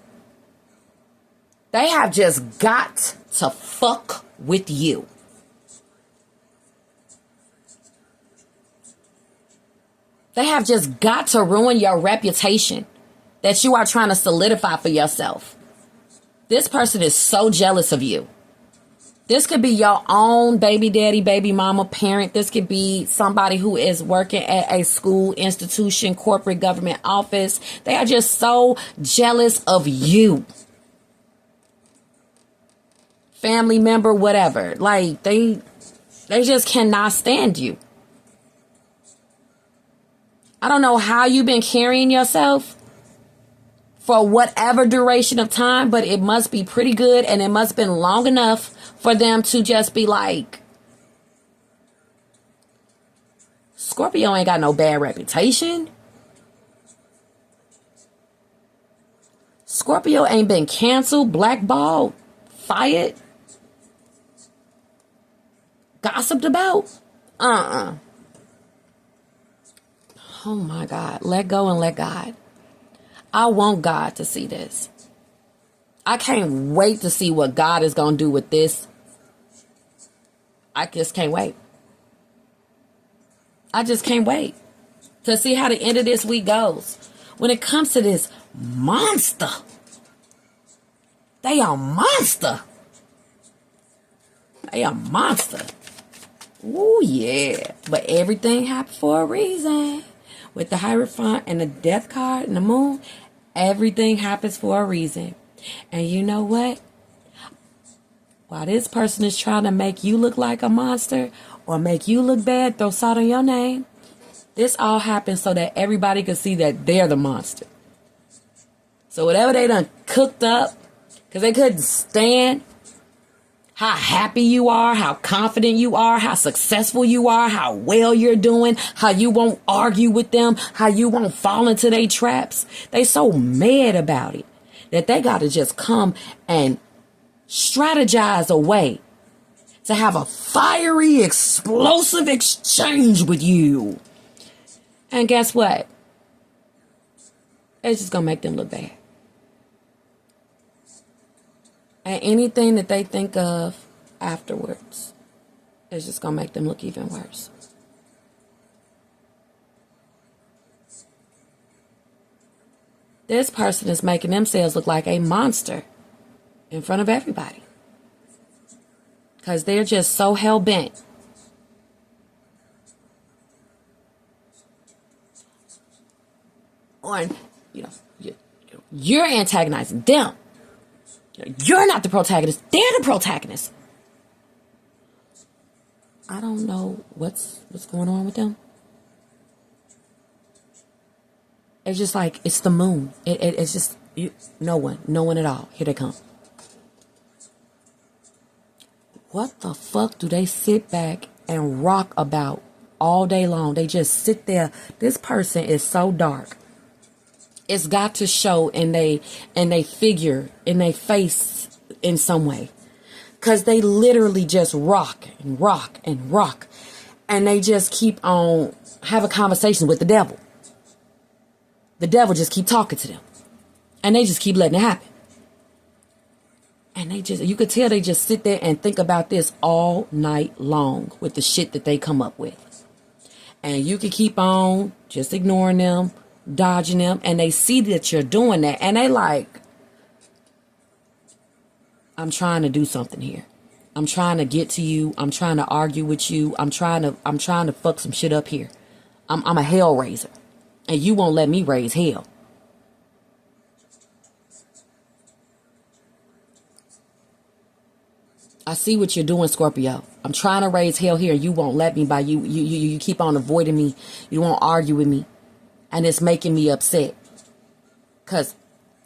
they have just got to fuck with you. They have just got to ruin your reputation that you are trying to solidify for yourself. This person is so jealous of you. This could be your own baby daddy, baby mama, parent. This could be somebody who is working at a school, institution, corporate government office. They are just so jealous of you. Family member, whatever. Like, they just cannot stand you. I don't know how you've been carrying yourself for whatever duration of time, but it must be pretty good and it must have been long enough for them to just be like, Scorpio ain't got no bad reputation. Scorpio ain't been canceled, blackballed, fired, gossiped about. Oh my God. Let go and let God. I want God to see this. I can't wait to see what God is going to do with this. I just can't wait. I just can't wait to see how the end of this week goes. When it comes to this monster, they are monster. They are monster. Ooh, yeah. But everything happened for a reason. With the Hierophant and the Death card and the Moon, everything happens for a reason. And you know what? While this person is trying to make you look like a monster or make you look bad, throw salt on your name, this all happens so that everybody can see that they're the monster. So whatever they done cooked up, because they couldn't stand how happy you are, how confident you are, how successful you are, how well you're doing, how you won't argue with them, how you won't fall into their traps. They so mad about it that they got to just come and strategize a way to have a fiery, explosive exchange with you. And guess what? It's just going to make them look bad. And anything that they think of afterwards is just going to make them look even worse. This person is making themselves look like a monster in front of everybody. Because they're just so hell-bent on, you're antagonizing them. You're not the protagonist. They're the protagonist. I don't know what's going on with them. It's just like, it's the moon. It's just, no one at all. Here they come. What the fuck do they sit back and rock about all day long? They just sit there. This person is so dark. It's got to show in they figure, in their face in some way. Because they literally just rock and rock and rock. And they just keep on having conversations with the devil. The devil just keep talking to them. And they just keep letting it happen. And you could tell they just sit there and think about this all night long with the shit that they come up with. And you can keep on just ignoring them, dodging them, and they see that you're doing that, and they like, I'm trying to do something here. I'm trying to get to you. I'm trying to argue with you. I'm trying to fuck some shit up here. I'm a hell raiser, and you won't let me raise hell. I see what you're doing, Scorpio. I'm trying to raise hell here. You won't let me by you. You keep on avoiding me. You won't argue with me. And it's making me upset. Because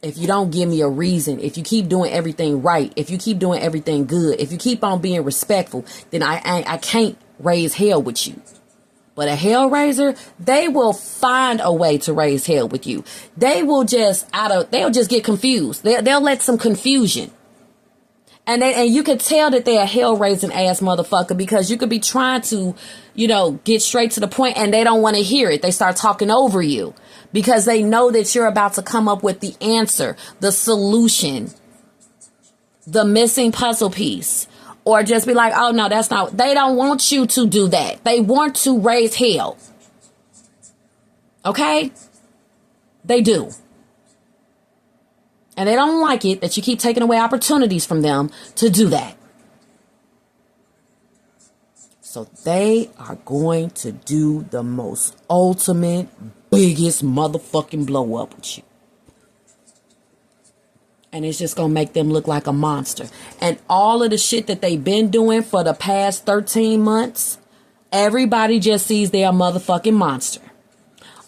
if you don't give me a reason, if you keep doing everything right, if you keep doing everything good, if you keep on being respectful, then I can't raise hell with you. But a hellraiser, they will find a way to raise hell with you. They will just they'll just get confused. They'll let some confusion. And you could tell that they're a hell-raising ass motherfucker, because you could be trying to, get straight to the point and they don't want to hear it. They start talking over you because they know that you're about to come up with the answer, the solution, the missing puzzle piece, or just be like, oh no, that's not, they don't want you to do that. They want to raise hell. Okay? They do. And they don't like it that you keep taking away opportunities from them to do that. So they are going to do the most ultimate, biggest motherfucking blow up with you. And it's just going to make them look like a monster. And all of the shit that they've been doing for the past 13 months, everybody just sees they're a motherfucking monster.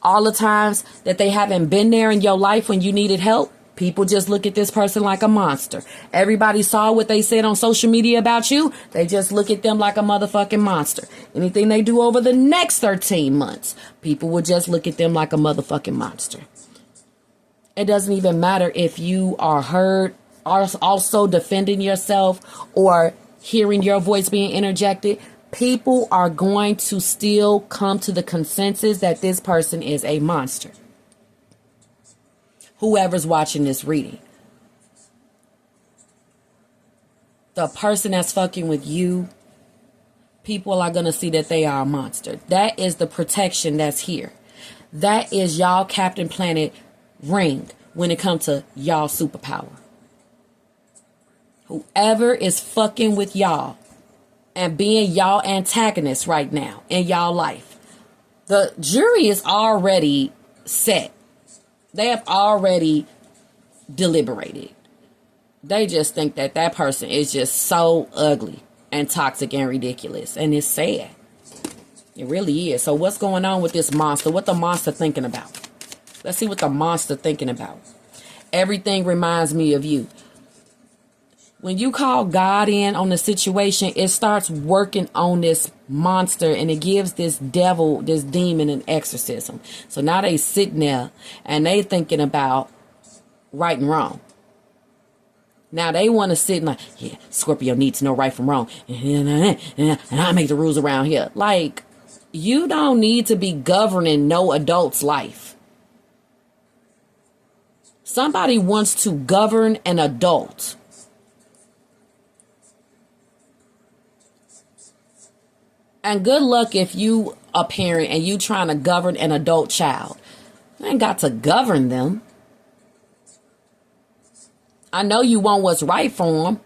All the times that they haven't been there in your life when you needed help, people just look at this person like a monster. Everybody saw what they said on social media about you. They just look at them like a motherfucking monster. Anything they do over the next 13 months, people will just look at them like a motherfucking monster. It doesn't even matter if you are heard, are also defending yourself, or hearing your voice being interjected. People are going to still come to the consensus that this person is a monster. Whoever's watching this reading. The person that's fucking with you, people are going to see that they are a monster. That is the protection that's here. That is y'all Captain Planet ring when it comes to y'all superpower. Whoever is fucking with y'all and being y'all antagonist right now in y'all life, the jury is already set. They have already deliberated. They just think that that person is just so ugly and toxic and ridiculous. And it's sad. It really is. So what's going on with this monster? What the monster thinking about? Let's see what the monster thinking about. Everything reminds me of you. When you call God in on the situation, it starts working on this monster, and it gives this devil, this demon, an exorcism. So now they sitting there and they thinking about right and wrong. Now they want to sit and like, yeah, Scorpio needs to know right from wrong. And I make the rules around here. Like, you don't need to be governing no adult's life. Somebody wants to govern an adult. And good luck if you a parent and you trying to govern an adult child. You ain't got to govern them. I know you want what's right for them.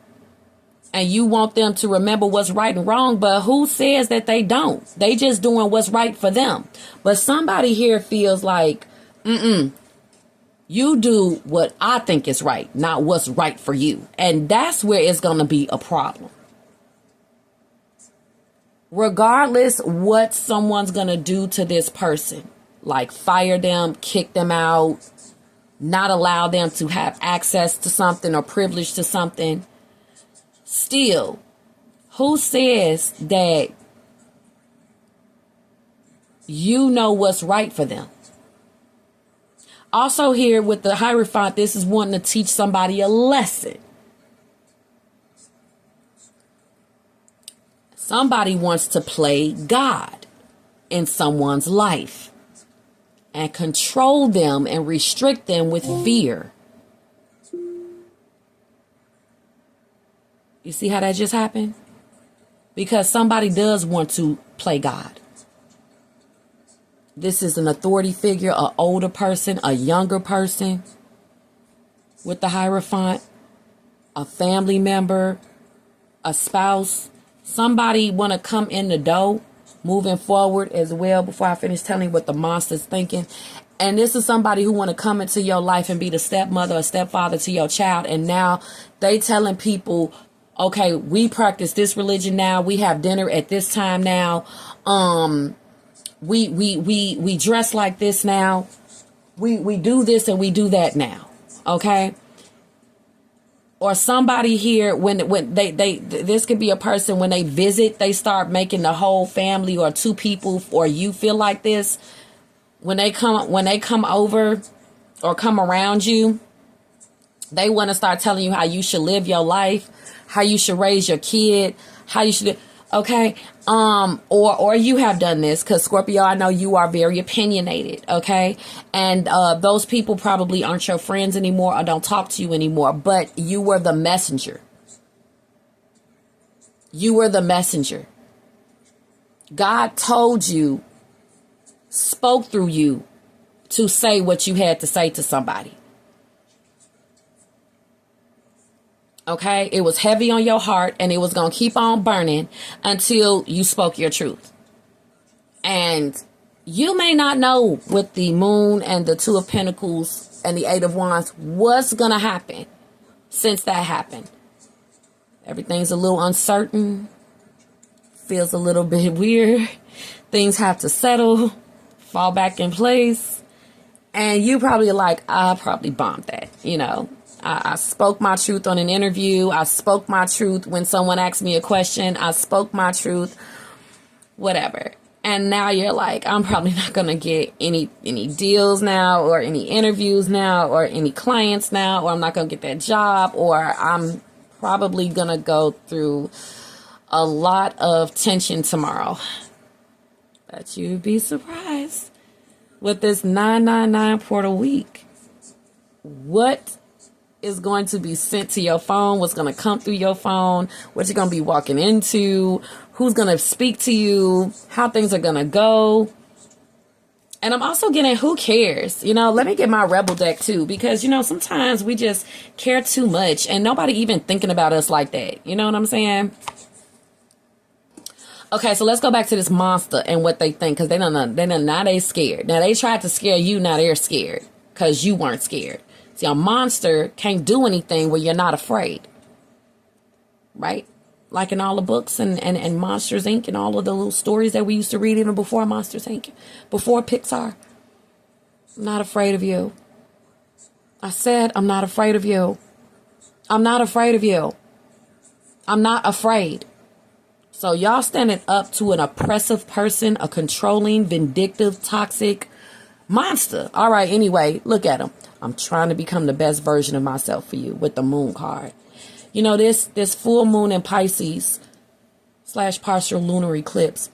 And you want them to remember what's right and wrong. But who says that they don't? They just doing what's right for them. But somebody here feels like, you do what I think is right, not what's right for you. And that's where it's going to be a problem. Regardless what someone's going to do to this person, like fire them, kick them out, not allow them to have access to something or privilege to something, still, who says that you know what's right for them? Also here with the Hierophant, this is wanting to teach somebody a lesson. Somebody wants to play God in someone's life and control them and restrict them with fear. You see how that just happened? Because somebody does want to play God. This is an authority figure, an older person, a younger person with the Hierophant, a family member, a spouse. Somebody want to come in the door moving forward as well before I finish telling you what the monster's thinking. And this is somebody who want to come into your life and be the stepmother or stepfather to your child. And now they telling people, okay, we practice this religion now. We have dinner at this time now. We dress like this now. We do this and we do that now. Okay. or somebody here, when they this could be a person, when they visit, they start making the whole family or two people or you feel like this. When they come over or come around you, they want to start telling you how you should live your life, how you should raise your kid, how you should, okay? Or you have done this, because Scorpio, I know you are very opinionated, okay? And those people probably aren't your friends anymore or don't talk to you anymore, but you were the messenger. You were the messenger. God told you, spoke through you to say what you had to say to somebody. Okay, it was heavy on your heart and it was going to keep on burning until you spoke your truth. And you may not know with the moon and the Two of Pentacles and the Eight of Wands what's going to happen since that happened. Everything's a little uncertain, feels a little bit weird. Things have to settle, fall back in place. And you probably like, I probably bombed that, you know. I spoke my truth on an interview. I spoke my truth when someone asked me a question. I spoke my truth, whatever. And now you're like, I'm probably not going to get any deals now, or any interviews now, or any clients now, or I'm not going to get that job, or I'm probably going to go through a lot of tension tomorrow. But you'd be surprised with this 999 portal week. What is going to be sent to your phone, what's going to come through your phone, what you're going to be walking into, who's going to speak to you, how things are going to go. And I'm also getting who cares? You know, let me get my Rebel deck too, because, you know, sometimes we just care too much and nobody even thinking about us like that. You know what I'm saying? Okay, so let's go back to this monster and what they think, because now they scared. Now they tried to scare you, now they're scared because you weren't scared. See, a monster can't do anything where you're not afraid. Right? Like in all the books and Monsters, Inc. and all of the little stories that we used to read even before Monsters, Inc. Before Pixar. I'm not afraid of you. I said, I'm not afraid of you. I'm not afraid of you. I'm not afraid. So y'all standing up to an oppressive person, a controlling, vindictive, toxic monster. All right, anyway, look at him. I'm trying to become the best version of myself for you with the moon card. You know, this full moon in Pisces / partial lunar eclipse.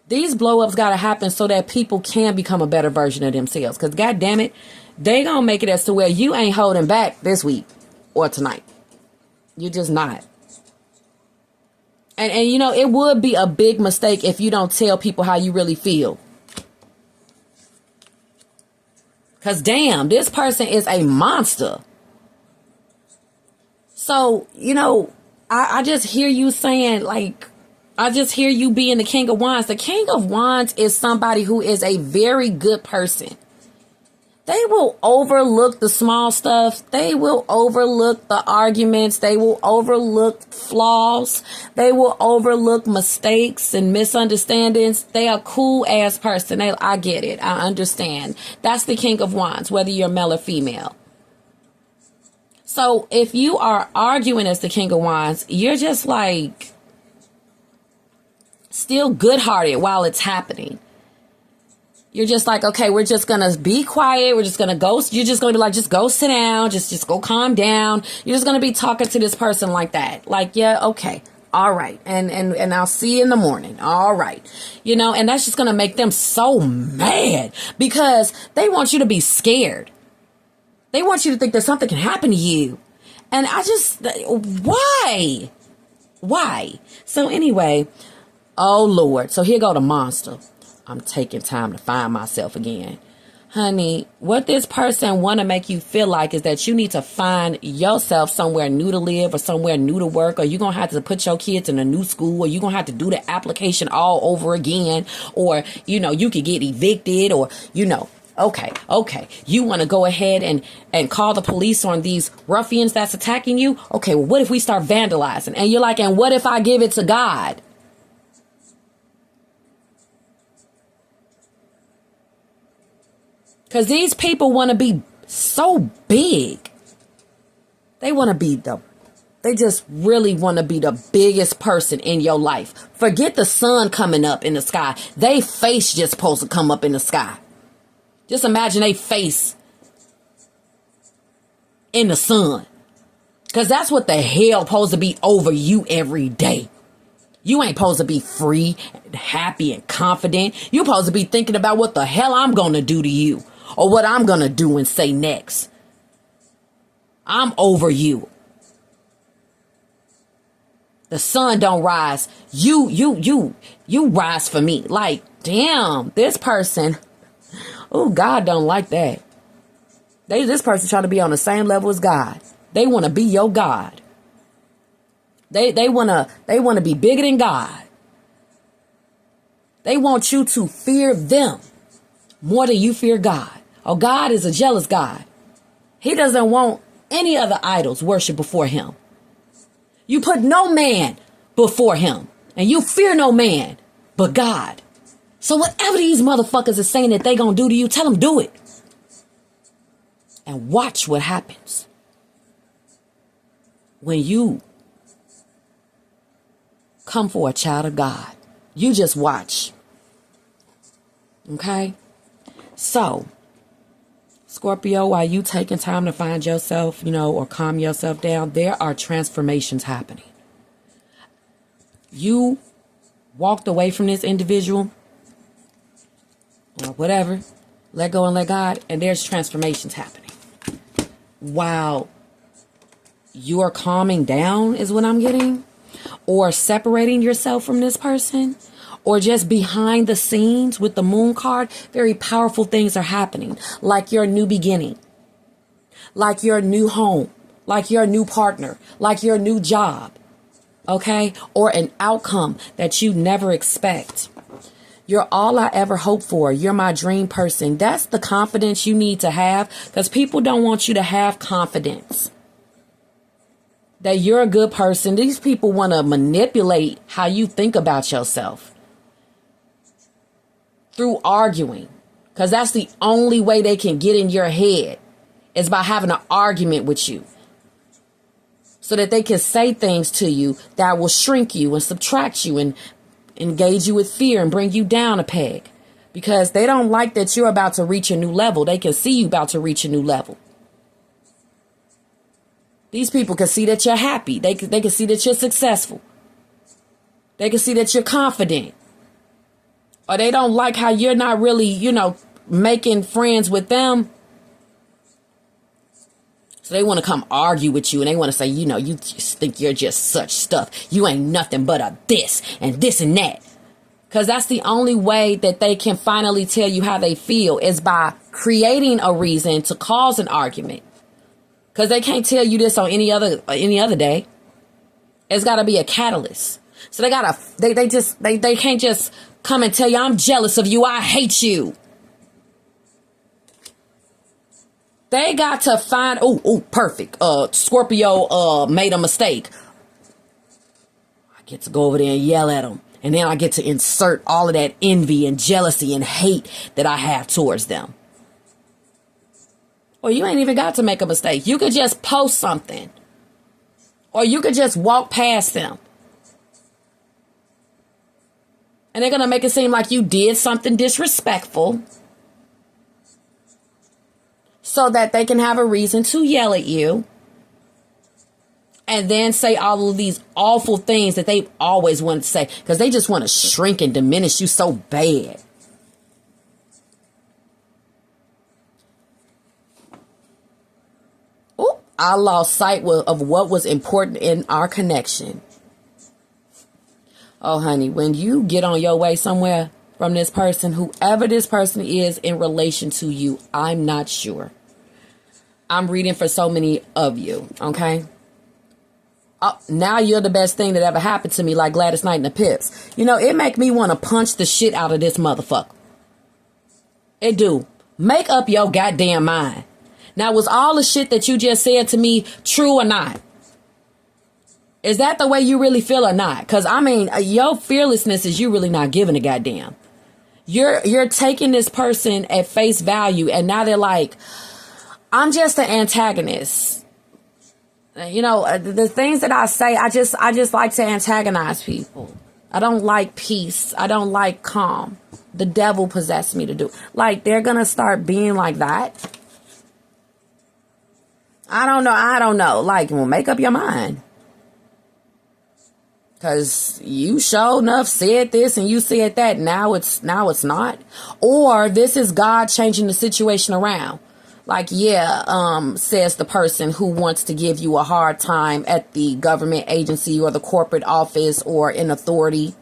These blow-ups got to happen so that people can become a better version of themselves. Because, God damn it, they going to make it as to where you ain't holding back this week or tonight. You're just not. And you know, it would be a big mistake if you don't tell people how you really feel. Because damn, this person is a monster. So, you know, I just hear you saying, like, I just hear you being the King of Wands. The King of Wands is somebody who is a very good person. They will overlook the small stuff. They will overlook the arguments. They will overlook flaws. They will overlook mistakes and misunderstandings. They are a cool ass person. I get it. I understand. That's the King of Wands, whether you're male or female. So if you are arguing as the King of Wands, you're just like still good-hearted while it's happening. You're just like, okay, we're just going to be quiet. We're just going to go. You're just going to be like, just go sit down. Just go calm down. You're just going to be talking to this person like that. Like, yeah, okay. All right. And I'll see you in the morning. All right. You know, and that's just going to make them so mad because they want you to be scared. They want you to think that something can happen to you. And I just, why? Why? So anyway, oh Lord. So here go the monster. I'm taking time to find myself again. Honey, what this person want to make you feel like is that you need to find yourself somewhere new to live or somewhere new to work, or you're going to have to put your kids in a new school, or you're going to have to do the application all over again, or, you know, you could get evicted, or, you know, okay. You want to go ahead and call the police on these ruffians that's attacking you? Okay, well, what if we start vandalizing? And you're like, and what if I give it to God? Because these people want to be so big. They just really want to be the biggest person in your life. Forget the sun coming up in the sky. They face just supposed to come up in the sky. Just imagine they face in the sun. Because that's what the hell supposed to be over you every day. You ain't supposed to be free and happy and confident. You supposed to be thinking about what the hell I'm going to do to you. Or what I'm going to do and say next. I'm over you. The sun don't rise. You rise for me. Like, damn, this person. Oh, God don't like that. This person trying to be on the same level as God. They want to be your God. They want to be bigger than God. They want you to fear them more than you fear God. Oh, God is a jealous God. He doesn't want any other idols worship before him. You put no man before him, and you fear no man but God. So whatever these motherfuckers are saying that they gonna do to you, tell them do it. And watch what happens when you come for a child of God. You just watch. Okay? So, Scorpio, while you taking time to find yourself, or calm yourself down, there are transformations happening. You walked away from this individual or whatever, let go and let God, and there's transformations happening. While you are calming down is what I'm getting, or separating yourself from this person, or just behind the scenes with the moon card, very powerful things are happening. Like your new beginning, like your new home, like your new partner, like your new job, okay? Or an outcome that you never expect. You're all I ever hope for. You're my dream person. That's the confidence you need to have, because people don't want you to have confidence that you're a good person. These people want to manipulate how you think about yourself through arguing, because that's the only way they can get in your head, is by having an argument with you, so that they can say things to you that will shrink you and subtract you and engage you with fear and bring you down a peg, because they don't like that you're about to reach a new level. They can see you about to reach a new level. These people can see that you're happy. They can see that you're successful. They can see that you're confident. Or they don't like how you're not really, making friends with them. So they want to come argue with you, and they want to say, you just think you're just such stuff. You ain't nothing but a this and this and that. Because that's the only way that they can finally tell you how they feel, is by creating a reason to cause an argument. Because they can't tell you this on any other day. It's got to be a catalyst. So they can't just come and tell you, I'm jealous of you, I hate you. They got to find, perfect. Scorpio made a mistake. I get to go over there and yell at them. And then I get to insert all of that envy and jealousy and hate that I have towards them. Or you ain't even got to make a mistake. You could just post something. Or you could just walk past them. And they're going to make it seem like you did something disrespectful, so that they can have a reason to yell at you. And then say all of these awful things that they've always wanted to say, because they just want to shrink and diminish you so bad. I lost sight of what was important in our connection. Oh, honey, when you get on your way somewhere from this person, whoever this person is in relation to you, I'm not sure. I'm reading for so many of you, okay? Now you're the best thing that ever happened to me, like Gladys Knight and the Pips. It make me want to punch the shit out of this motherfucker. It do. Make up your goddamn mind. Now, was all the shit that you just said to me true or not? Is that the way you really feel or not? Because, your fearlessness is you really not giving a goddamn. You're taking this person at face value, and now they're like, I'm just an antagonist. You know, the things that I say, I just like to antagonize people. I don't like peace. I don't like calm. The devil possessed me to do. Like, they're going to start being like that. I don't know. Like, well, make up your mind. Because you sure enough said this and you said that. Now it's not. Or this is God changing the situation around. Like, yeah, says the person who wants to give you a hard time at the government agency or the corporate office or in authority.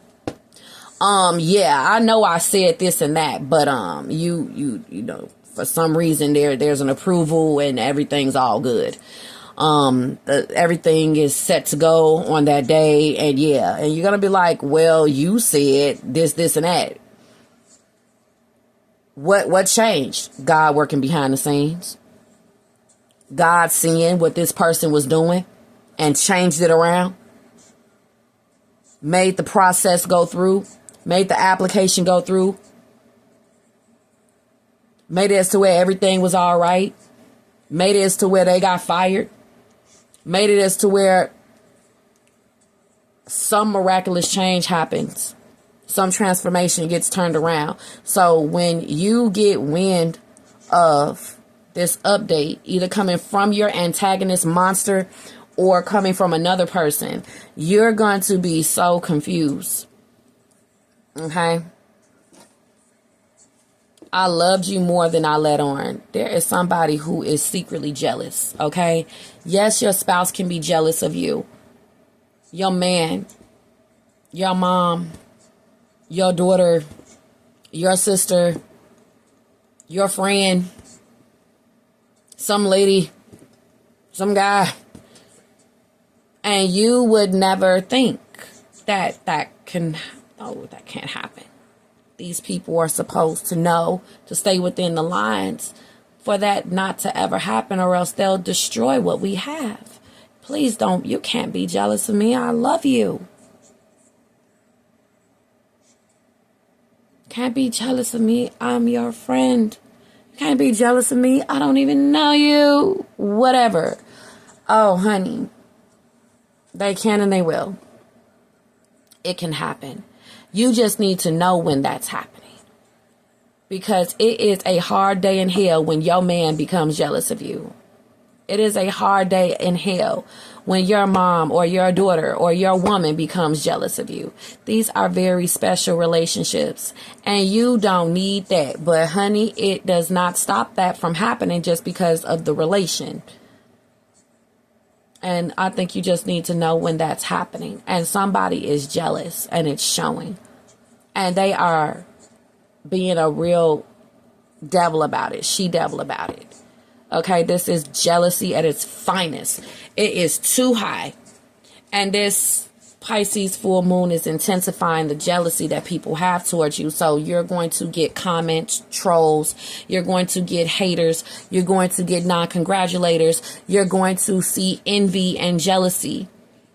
Yeah, I know I said this and that, but you know, for some reason there's an approval and everything's all good. Everything is set to go on that day, and yeah, and you're gonna be like, well, you said this and that. What changed? God working behind the scenes. God seeing what this person was doing and changed it around. Made the process go through. Made the application go through. Made it as to where everything was all right. Made it as to where they got fired. Made it as to where some miraculous change happens. Some transformation gets turned around. So when you get wind of this update, either coming from your antagonist monster or coming from another person, you're going to be so confused. Okay? I loved you more than I let on. There is somebody who is secretly jealous. Okay? Yes, your spouse can be jealous of you. Your man, your mom, your daughter, your sister, your friend, some lady, some guy. And you would never think that can't happen. These people are supposed to know to stay within the lines for that not to ever happen, or else they'll destroy what we have. Please don't. You can't be jealous of me. I love you. Can't be jealous of me. I'm your friend. Can't be jealous of me. I don't even know you. Whatever. Oh, honey. They can and they will. It can happen. You just need to know when that's happening. Because it is a hard day in hell when your man becomes jealous of you. It is a hard day in hell when your mom or your daughter or your woman becomes jealous of you. These are very special relationships, and you don't need that. But honey, it does not stop that from happening just because of the relation. And I think you just need to know when that's happening. And somebody is jealous and it's showing. And they are being a real devil about it. She devil about it. Okay, this is jealousy at its finest. It is too high. And this Pisces full moon is intensifying the jealousy that people have towards you. So you're going to get comments, trolls. You're going to get haters. You're going to get non-congratulators. You're going to see envy and jealousy.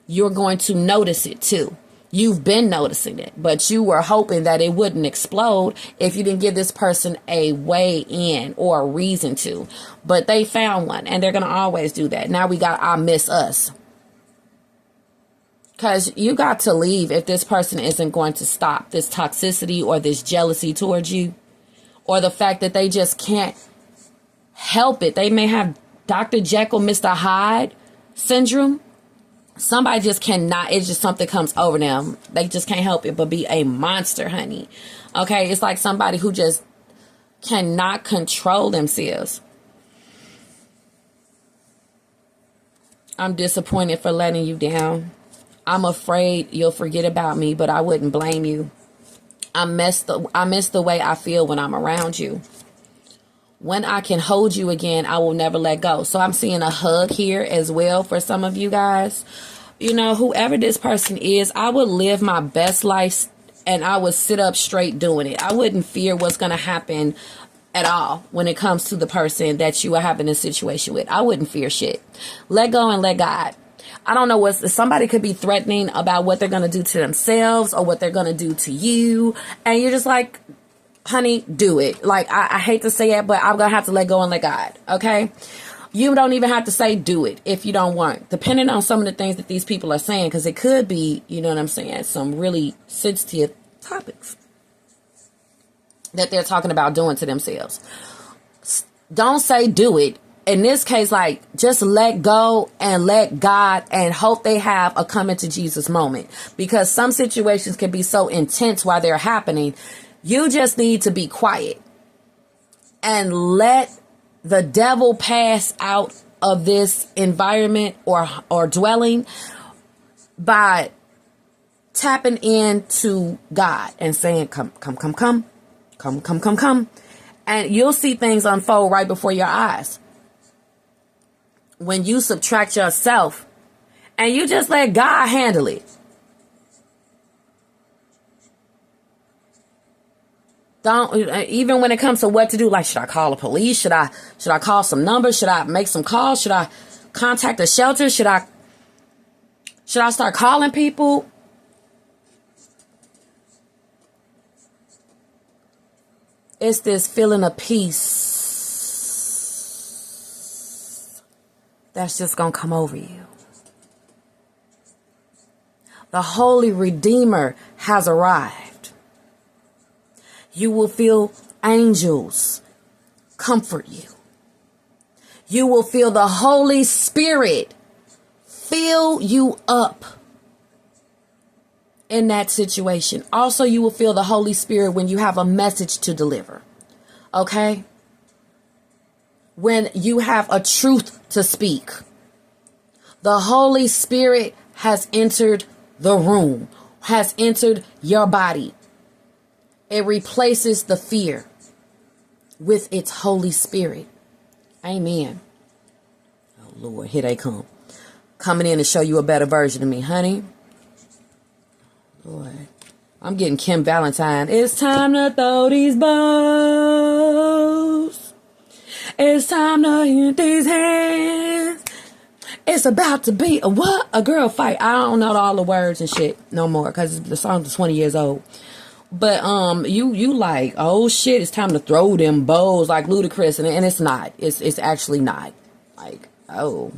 You're going to notice it too. You've been noticing it, but you were hoping that it wouldn't explode if you didn't give this person a way in or a reason to. But they found one, and they're going to always do that. Now we got I miss us. Because you got to leave if this person isn't going to stop this toxicity or this jealousy towards you, or the fact that they just can't help it. They may have Dr. Jekyll, Mr. Hyde syndrome. Somebody just cannot, it's just something comes over them. They just can't help it but be a monster, honey. Okay, it's like somebody who just cannot control themselves. I'm disappointed for letting you down. I'm afraid you'll forget about me, but I wouldn't blame you. I miss the way I feel when I'm around you. When I can hold you again, I will never let go. So I'm seeing a hug here as well for some of you guys. You know, whoever this person is, I would live my best life and I would sit up straight doing it. I wouldn't fear what's going to happen at all when it comes to the person that you are having a situation with. I wouldn't fear shit. Let go and let God. I don't know what somebody could be threatening about what they're going to do to themselves or what they're going to do to you. And you're just like, honey, do it. Like, I hate to say it, but I'm going to have to let go and let God. Okay. You don't even have to say do it if you don't want, depending on some of the things that these people are saying, because it could be, you know what I'm saying, some really sensitive topics that they're talking about doing to themselves. Don't say do it. In this case, like, just let go and let God and hope they have a coming to Jesus moment, because some situations can be so intense while they're happening. You just need to be quiet and let the devil pass out of this environment or dwelling by tapping into God and saying, come. And you'll see things unfold right before your eyes. When you subtract yourself and you just let God handle it. Don't, even when it comes to what to do, like, should I call the police? Should I call some numbers? Should I make some calls? Should I contact a shelter? Should I start calling people? It's this feeling of peace that's just going to come over you. The Holy Redeemer has arrived. You will feel angels comfort you. You will feel the Holy Spirit fill you up in that situation. Also, you will feel the Holy Spirit when you have a message to deliver. Okay? When you have a truth to speak. The Holy Spirit has entered the room, has entered your body. It replaces the fear with its Holy Spirit. Amen. Oh, Lord, here they come. Coming in to show you a better version of me, honey. Lord, I'm getting Kim Valentine. It's time to throw these bows. It's time to hit these hands. It's about to be a girl fight. I don't know all the words and shit no more because the song's 20 years old. But you like, oh shit, it's time to throw them bows like Ludacris, and it's not. It's actually not. Like, oh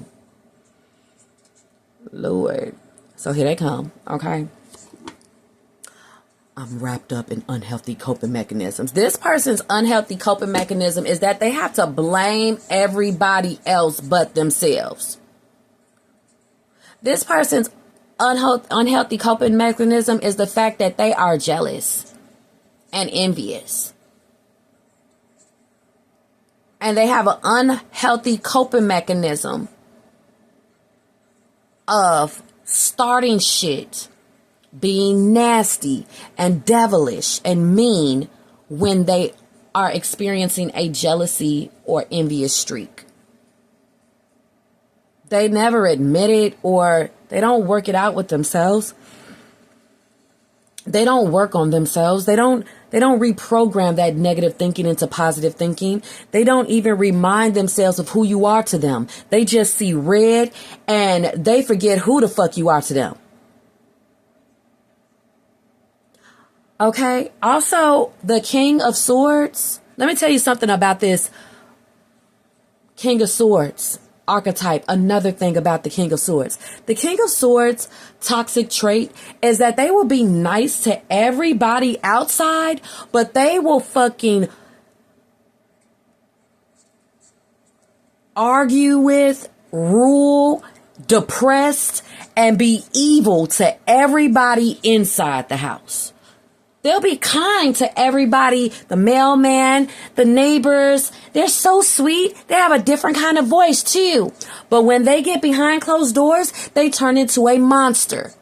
Lord. So here they come. Okay. I'm wrapped up in unhealthy coping mechanisms. This person's unhealthy coping mechanism is that they have to blame everybody else but themselves. This person's unhealthy coping mechanism is the fact that they are jealous and envious. And they have an unhealthy coping mechanism of starting shit, being nasty and devilish and mean when they are experiencing a jealousy or envious streak. They never admit it, or they don't work it out with themselves. They don't work on themselves. They don't reprogram that negative thinking into positive thinking. They don't even remind themselves of who you are to them. They just see red and they forget who the fuck you are to them. Okay. Also, the King of Swords. Let me tell you something about this King of Swords archetype. Another thing about the King of Swords. The King of Swords toxic trait is that they will be nice to everybody outside, but they will fucking argue with, rule, depressed, and be evil to everybody inside the house. They'll be kind to everybody, the mailman, the neighbors. They're so sweet. They have a different kind of voice too. But when they get behind closed doors, they turn into a monster.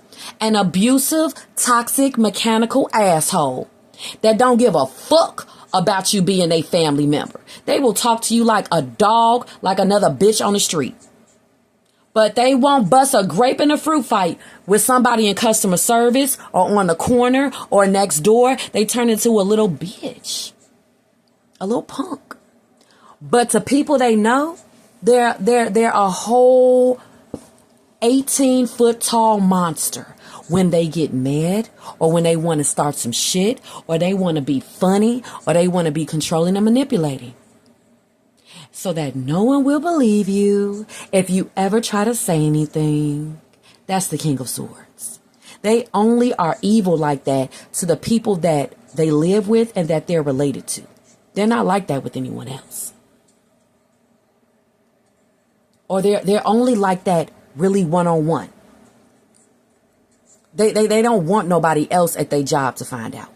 An abusive, toxic, mechanical asshole that don't give a fuck about you being a family member. They will talk to you like a dog, like another bitch on the street. But they won't bust a grape in a fruit fight with somebody in customer service or on the corner or next door. They turn into a little bitch, a little punk. But to people they know, they're a whole 18-foot tall monster when they get mad or when they want to start some shit or they want to be funny or they want to be controlling and manipulating. so that no one will believe you if you ever try to say anything. That's the King of Swords. They only are evil like that to the people that they live with and that they're related to. They're not like that with anyone else. Or they're only like that really one-on-one. They don't want nobody else at their job to find out.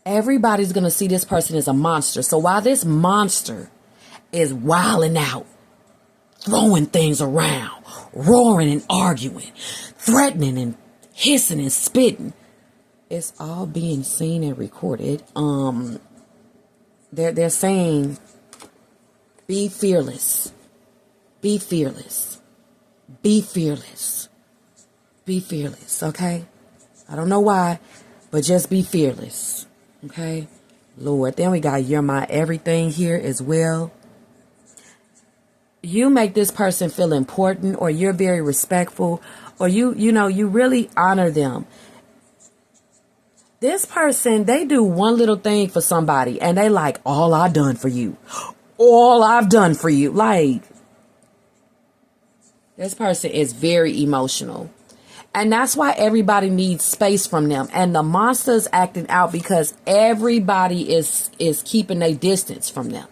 Everybody's going to see this person as a monster. So while this monster is wilding out, throwing things around, roaring and arguing, threatening and hissing and spitting, it's all being seen and recorded. They're saying, be fearless. Be fearless. Be fearless. Be fearless, okay? I don't know why, but just be fearless, okay? Lord, then we got you're my everything here as well. You make this person feel important, or you're very respectful, or you really honor them. This person, they do one little thing for somebody and they like, all I've done for you. All I've done for you. Like, this person is very emotional. And that's why everybody needs space from them. And the monster's acting out because everybody is keeping a distance from them.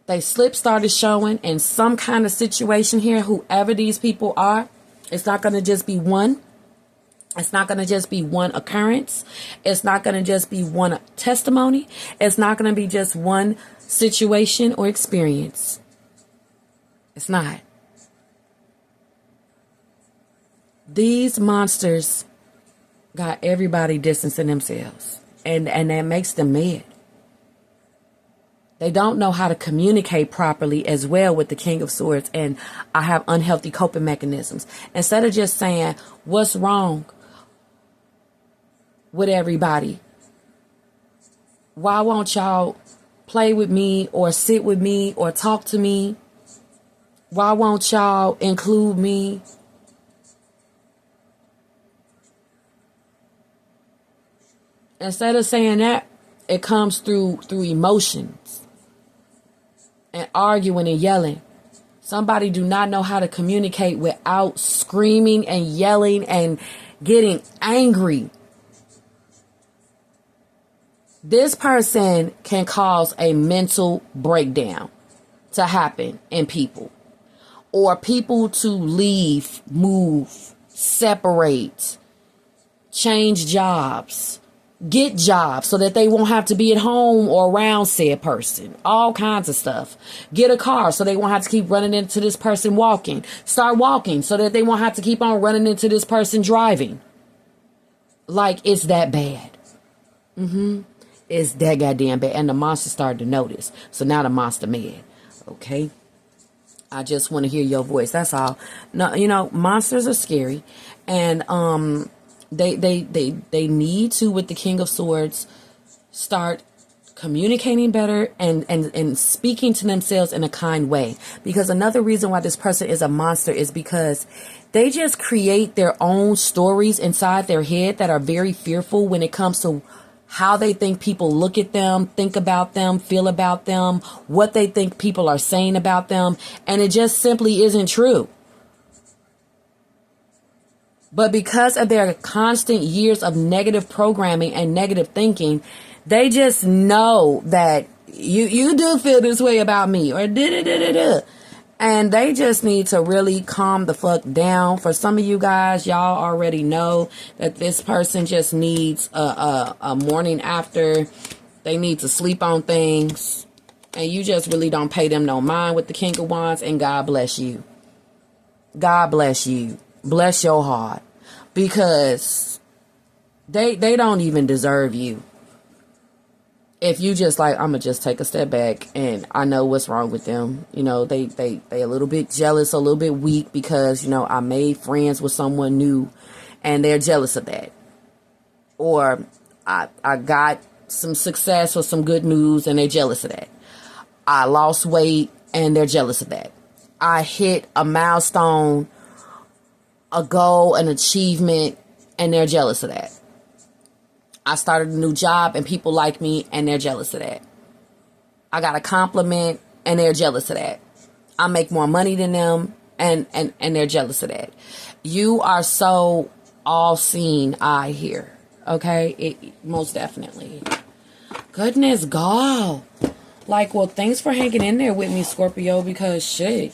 They slip started showing in some kind of situation here, whoever these people are. It's not going to just be one. It's not going to just be one occurrence. It's not going to just be one testimony. It's not going to be just one situation or experience. It's not. These monsters got everybody distancing themselves. And that makes them mad. They don't know how to communicate properly as well with the King of Swords. And I have unhealthy coping mechanisms. Instead of just saying, what's wrong with everybody? Why won't y'all play with me or sit with me or talk to me? Why won't y'all include me? Instead of saying that, it comes through emotions. And arguing and yelling. Somebody do not know how to communicate without screaming and yelling and getting angry. This person can cause a mental breakdown to happen in people. Or people to leave, move, separate, change jobs. Get jobs so that they won't have to be at home or around said person. All kinds of stuff. Get a car so they won't have to keep running into this person walking. Start walking so that they won't have to keep on running into this person driving. Like, it's that bad. It's that goddamn bad. And the monster started to notice. So now the monster mad. Okay? I just want to hear your voice. That's all. No, monsters are scary. And, They need to, with the King of Swords, start communicating better and speaking to themselves in a kind way. Because another reason why this person is a monster is because they just create their own stories inside their head that are very fearful when it comes to how they think people look at them, think about them, feel about them, what they think people are saying about them. And it just simply isn't true. But because of their constant years of negative programming and negative thinking, they just know that you do feel this way about me or da-da-da-da-da. And they just need to really calm the fuck down. For some of you guys, y'all already know that this person just needs a morning after. They need to sleep on things. And you just really don't pay them no mind with the King of Wands. And God bless you. God bless you. Bless your heart. Because they don't even deserve you. If you just like, I'm going to just take a step back and I know what's wrong with them. You know, they a little bit jealous, a little bit weak because, I made friends with someone new and they're jealous of that. Or I got some success or some good news and they're jealous of that. I lost weight and they're jealous of that. I hit a milestone a goal, an achievement, and they're jealous of that. I started a new job and people like me and they're jealous of that. I got a compliment and they're jealous of that. I make more money than them and they're jealous of that. You are so all seen, I hear. Okay? Most definitely. Goodness, God. Like, well, thanks for hanging in there with me, Scorpio, because shit.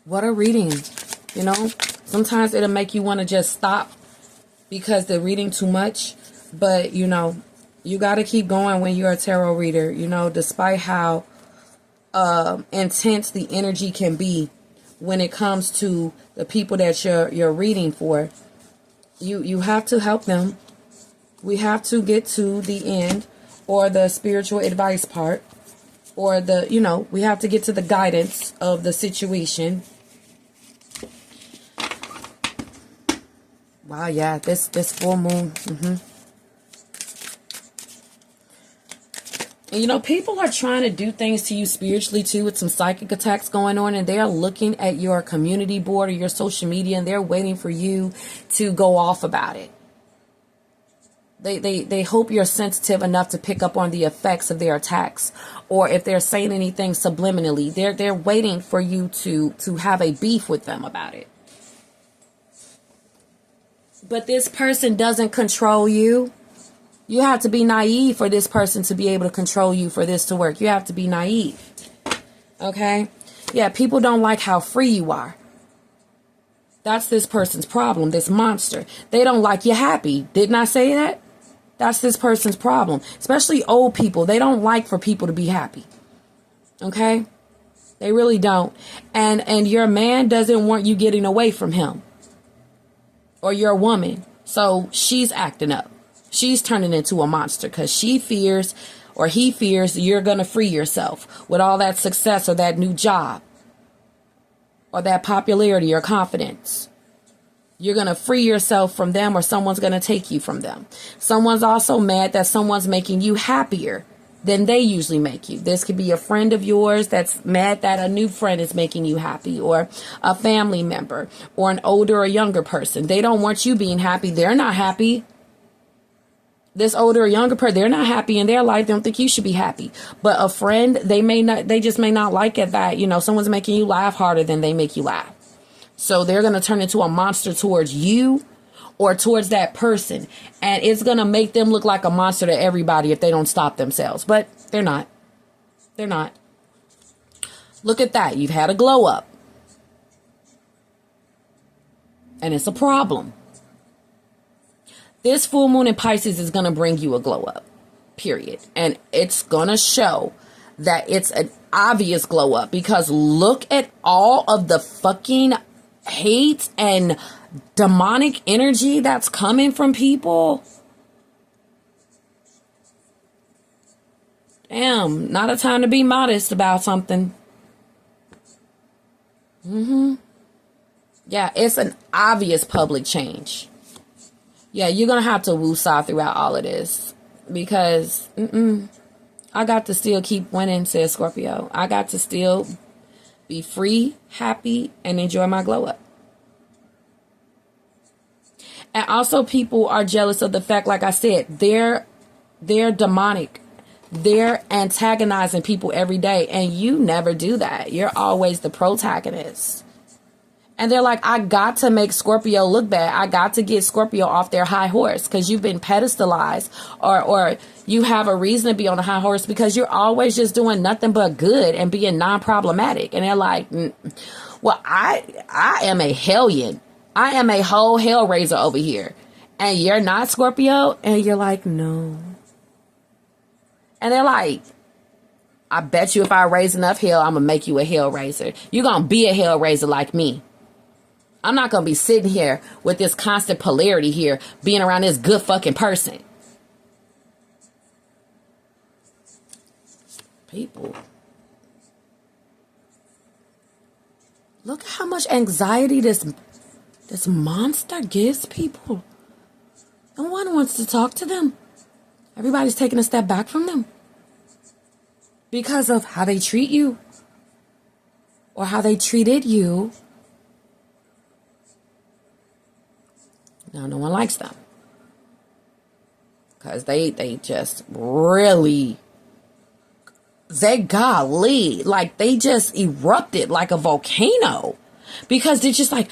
What a reading. You know? Sometimes it'll make you want to just stop because they're reading too much. But, you know, you got to keep going when you're a tarot reader. You know, despite how intense the energy can be when it comes to the people that you're reading for. You have to help them. We have to get to the end or the spiritual advice part or the, you know, we have to get to the guidance of the situation. Wow, yeah, this full moon. And, you know, people are trying to do things to you spiritually, too, with some psychic attacks going on. And they're looking at your community board or your social media, and they're waiting for you to go off about it. They hope you're sensitive enough to pick up on the effects of their attacks. Or if they're saying anything subliminally, they're waiting for you to have a beef with them about it. But this person doesn't control you. You have to be naive for this person to be able to control you for this to work. You have to be naive. Okay? Yeah, people don't like how free you are. That's this person's problem, this monster. They don't like you happy. Didn't I say that? That's this person's problem. Especially old people. They don't like for people to be happy. Okay? They really don't. And your man doesn't want you getting away from him. Or your woman. So she's acting up. She's turning into a monster because she fears or he fears you're going to free yourself with all that success or that new job or that popularity or confidence. You're going to free yourself from them or someone's going to take you from them. Someone's also mad that someone's making you happier than they usually make you. This could be a friend of yours that's mad that a new friend is making you happy, or a family member, or an older or younger person. They don't want you being happy. They're not happy. This older or younger person, they're not happy in their life. They don't think you should be happy. But a friend, they just may not like it that, you know, someone's making you laugh harder than they make you laugh. So they're going to turn into a monster towards you or towards that person. And it's going to make them look like a monster to everybody if they don't stop themselves. But they're not. They're not. Look at that. You've had a glow up. And it's a problem. This full moon in Pisces is going to bring you a glow up, period. And it's going to show that it's an obvious glow up because look at all of the fucking hate and demonic energy that's coming from people. Damn, not a time to be modest about something. Yeah, it's an obvious public change. Yeah, you're going to have to woosah throughout all of this because I got to still keep winning, says Scorpio. I got to still be free, happy, and enjoy my glow up. And also people are jealous of the fact, like I said, they're demonic. They're antagonizing people every day. And you never do that. You're always the protagonist. And they're like, I got to make Scorpio look bad. I got to get Scorpio off their high horse because you've been pedestalized or you have a reason to be on a high horse because you're always just doing nothing but good and being non-problematic. And they're like, well, I am a hellion. I am a whole hellraiser over here. And you're not Scorpio? And you're like, no. And they're like, I bet you if I raise enough hell, I'm going to make you a hellraiser. You're going to be a hellraiser like me. I'm not going to be sitting here with this constant polarity here, being around this good fucking person. People. Look how much anxiety this monster gives people. No one wants to talk to them. Everybody's taking a step back from them. Because of how they treat you. or how they treated you, now no one likes them. Because they just really, golly, like they just erupted like a volcano. Because they're just like,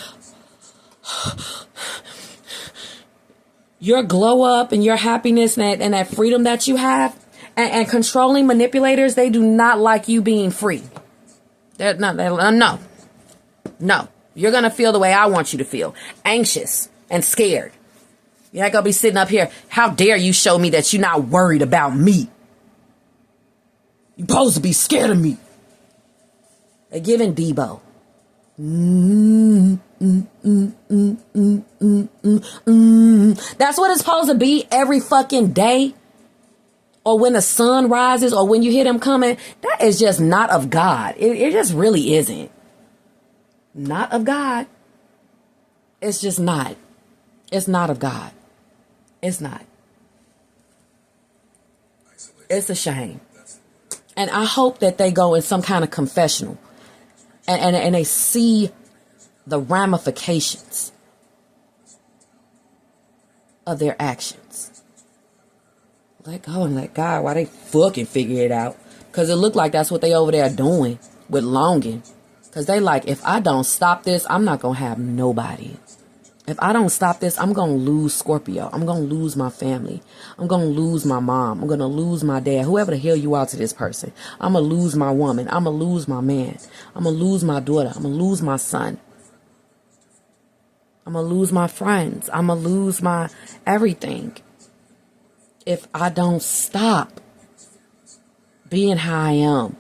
your glow up and your happiness and that freedom that you have, and controlling manipulators, they do not like you being free. No. You're going to feel the way I want you to feel. Anxious and scared. You're not going to be sitting up here. How dare you show me that you're not worried about me? You're supposed to be scared of me. They're giving Debo. That's what it's supposed to be every fucking day. Or when the sun rises, or when you hear them coming. That is just not of God. It just really isn't. Not of God. It's just not. It's not of God. It's not. It's a shame. And I hope that they go in some kind of confessional. And they see the ramifications of their actions. Let go and let God while they fucking figure it out. Because it looked like that's what they over there doing with longing. Because they like, if I don't stop this, I'm not going to have nobody. If I don't stop this, I'm going to lose Scorpio. I'm going to lose my family. I'm going to lose my mom. I'm going to lose my dad. Whoever the hell you are to this person. I'm going to lose my woman. I'm going to lose my man. I'm going to lose my daughter. I'm going to lose my son. I'm going to lose my friends. I'm going to lose my everything. If I don't stop being how I am.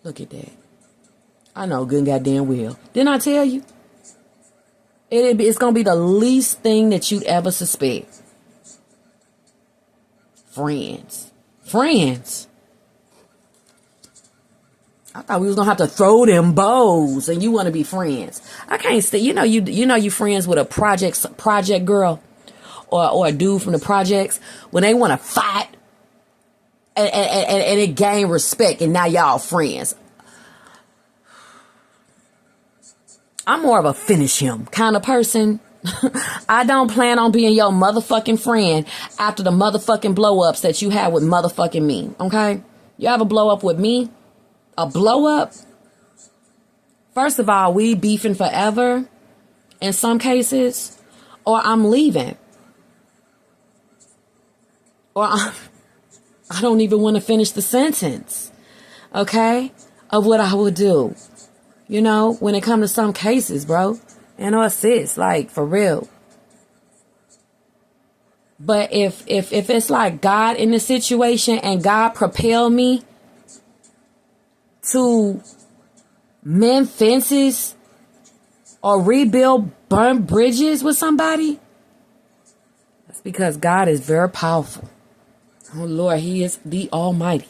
Look at that. I know good and goddamn well. Didn't I tell you? It's going to be the least thing that you'd ever suspect. Friends. I thought we was going to have to throw them bows and you want to be friends. I can't stay. You know you friends with a project girl or a dude from the projects when they want to fight and it gain respect and now y'all friends. I'm more of a finish him kind of person. I don't plan on being your motherfucking friend after the motherfucking blow-ups that you had with motherfucking me. Okay? You have a blow-up with me? A blow-up? First of all, we beefing forever in some cases. Or I'm leaving. Or I don't even want to finish the sentence. Okay? Of what I would do. You know, when it comes to some cases, bro. And or sis, like, for real. But if it's like God in the situation and God propel me to mend fences or rebuild burnt bridges with somebody, that's because God is very powerful. Oh, Lord, he is the Almighty.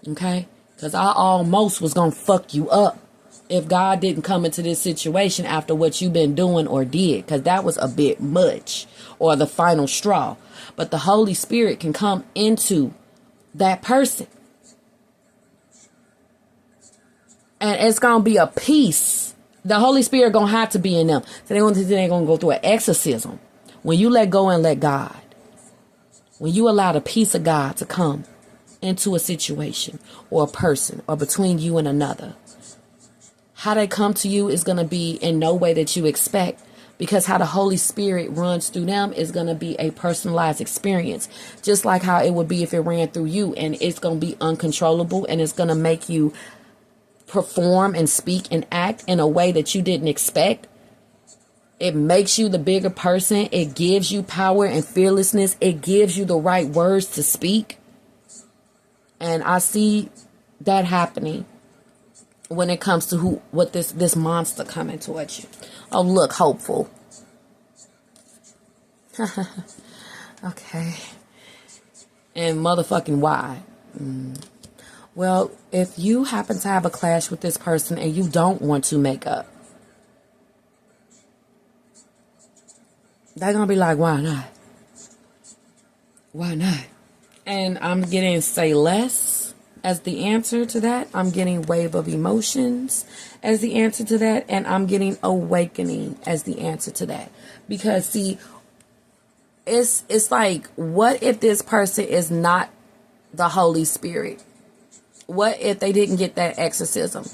Okay? Because I almost was going to fuck you up if God didn't come into this situation after what you've been doing or did, because that was a bit much, or the final straw. But the Holy Spirit can come into that person. And it's going to be a peace. The Holy Spirit going to have to be in them. So they're going to go through an exorcism. When you let go and let God. When you allow the peace of God to come into a situation or a person or between you and another. How they come to you is going to be in no way that you expect, because how the Holy Spirit runs through them is going to be a personalized experience, just like how it would be if it ran through you, and it's going to be uncontrollable, and it's going to make you perform and speak and act in a way that you didn't expect. It makes you the bigger person. It gives you power and fearlessness. It gives you the right words to speak. And I see that happening when it comes to what this monster coming towards you. Oh, look, hopeful. Okay. And motherfucking why? Well, if you happen to have a clash with this person and you don't want to make up, they're going to be like, why not? Why not? And I'm getting say less as the answer to that. I'm getting wave of emotions as the answer to that. And I'm getting awakening as the answer to that. Because see, it's like, what if this person is not the Holy Spirit? What if they didn't get that exorcism?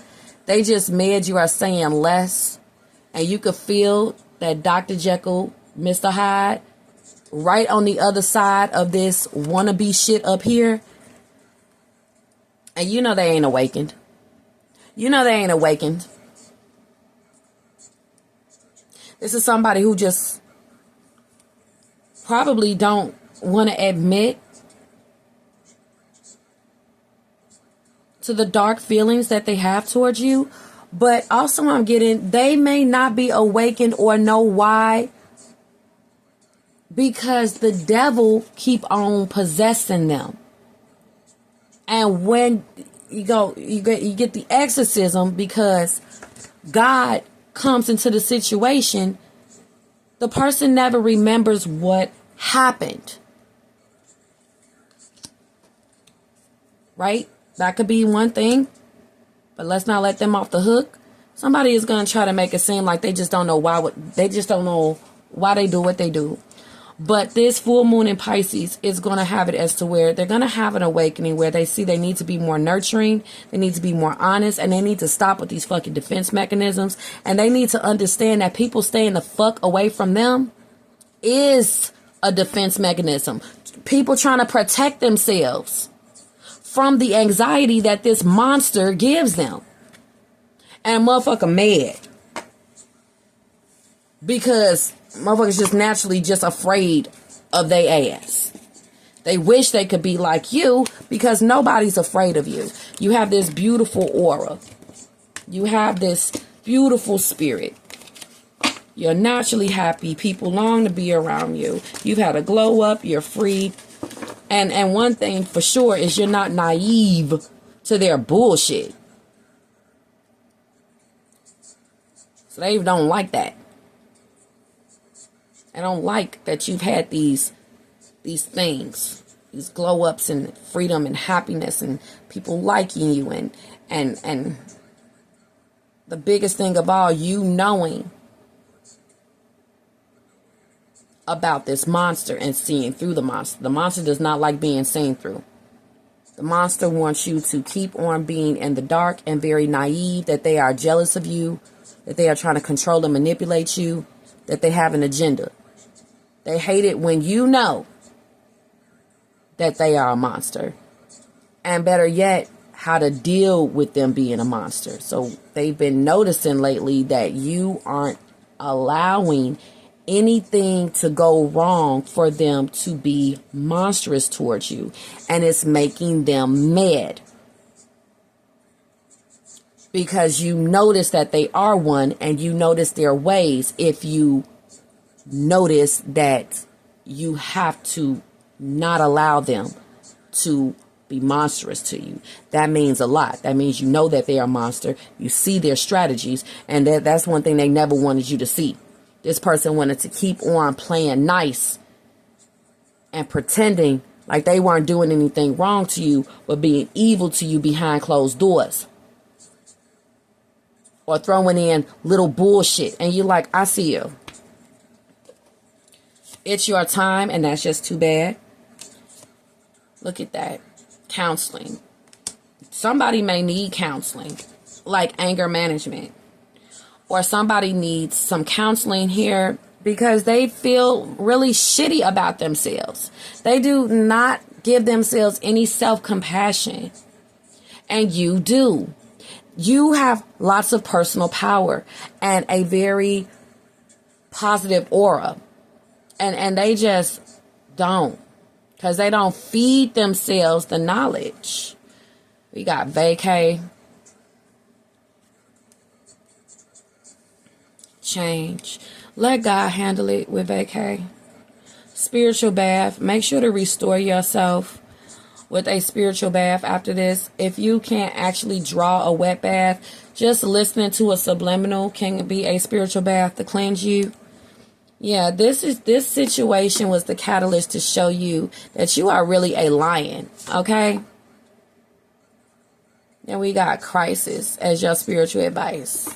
They just made you are saying less. And you could feel that Dr. Jekyll, Mr. Hyde, right on the other side of this wannabe shit up here. And you know they ain't awakened. You know they ain't awakened. This is somebody who just probably don't want to admit to the dark feelings that they have towards you. But also I'm getting, they may not be awakened or know why. Because the devil keep on possessing them. And when you get the exorcism, because God comes into the situation, the person never remembers what happened. Right? That could be one thing. But let's not let them off the hook. Somebody is going to try to make it seem like they just don't know why. They just don't know why they do what they do. But this full moon in Pisces is going to have it as to where they're going to have an awakening where they see they need to be more nurturing. They need to be more honest. And they need to stop with these fucking defense mechanisms. And they need to understand that people staying the fuck away from them is a defense mechanism. People trying to protect themselves from the anxiety that this monster gives them. And motherfucker mad. Because motherfuckers just naturally just afraid of their ass. They wish they could be like you because nobody's afraid of you. You have this beautiful aura. You have this beautiful spirit. You're naturally happy. People long to be around you. You've had a glow up. You're free. And one thing for sure is you're not naive to their bullshit. So they don't like that. I don't like that you've had these things, these glow ups and freedom and happiness and people liking you and the biggest thing of all, you knowing about this monster and seeing through the monster. The monster does not like being seen through. The monster wants you to keep on being in the dark and very naive, that they are jealous of you, that they are trying to control and manipulate you, that they have an agenda. They hate it when you know that they are a monster. And better yet, how to deal with them being a monster. So they've been noticing lately that you aren't allowing anything to go wrong for them to be monstrous towards you. And it's making them mad. Because you notice that they are one and you notice their ways. If you notice that you have to not allow them to be monstrous to you. That means a lot. That means you know that they are a monster. You see their strategies. And that's one thing they never wanted you to see. This person wanted to keep on playing nice and pretending like they weren't doing anything wrong to you, but being evil to you behind closed doors. Or throwing in little bullshit. And you're like, I see you. It's your time, and that's just too bad. Look at that. Counseling. Somebody may need counseling, like anger management. Or somebody needs some counseling here because they feel really shitty about themselves. They do not give themselves any self-compassion. And you do. You have lots of personal power and a very positive aura. And they just don't. Because they don't feed themselves the knowledge. We got vacay. Change. Let God handle it with vacay. Spiritual bath. Make sure to restore yourself with a spiritual bath after this. If you can't actually draw a wet bath, just listening to a subliminal can be a spiritual bath to cleanse you. Yeah, this situation was the catalyst to show you that you are really a lion, okay? And we got crisis as your spiritual advice.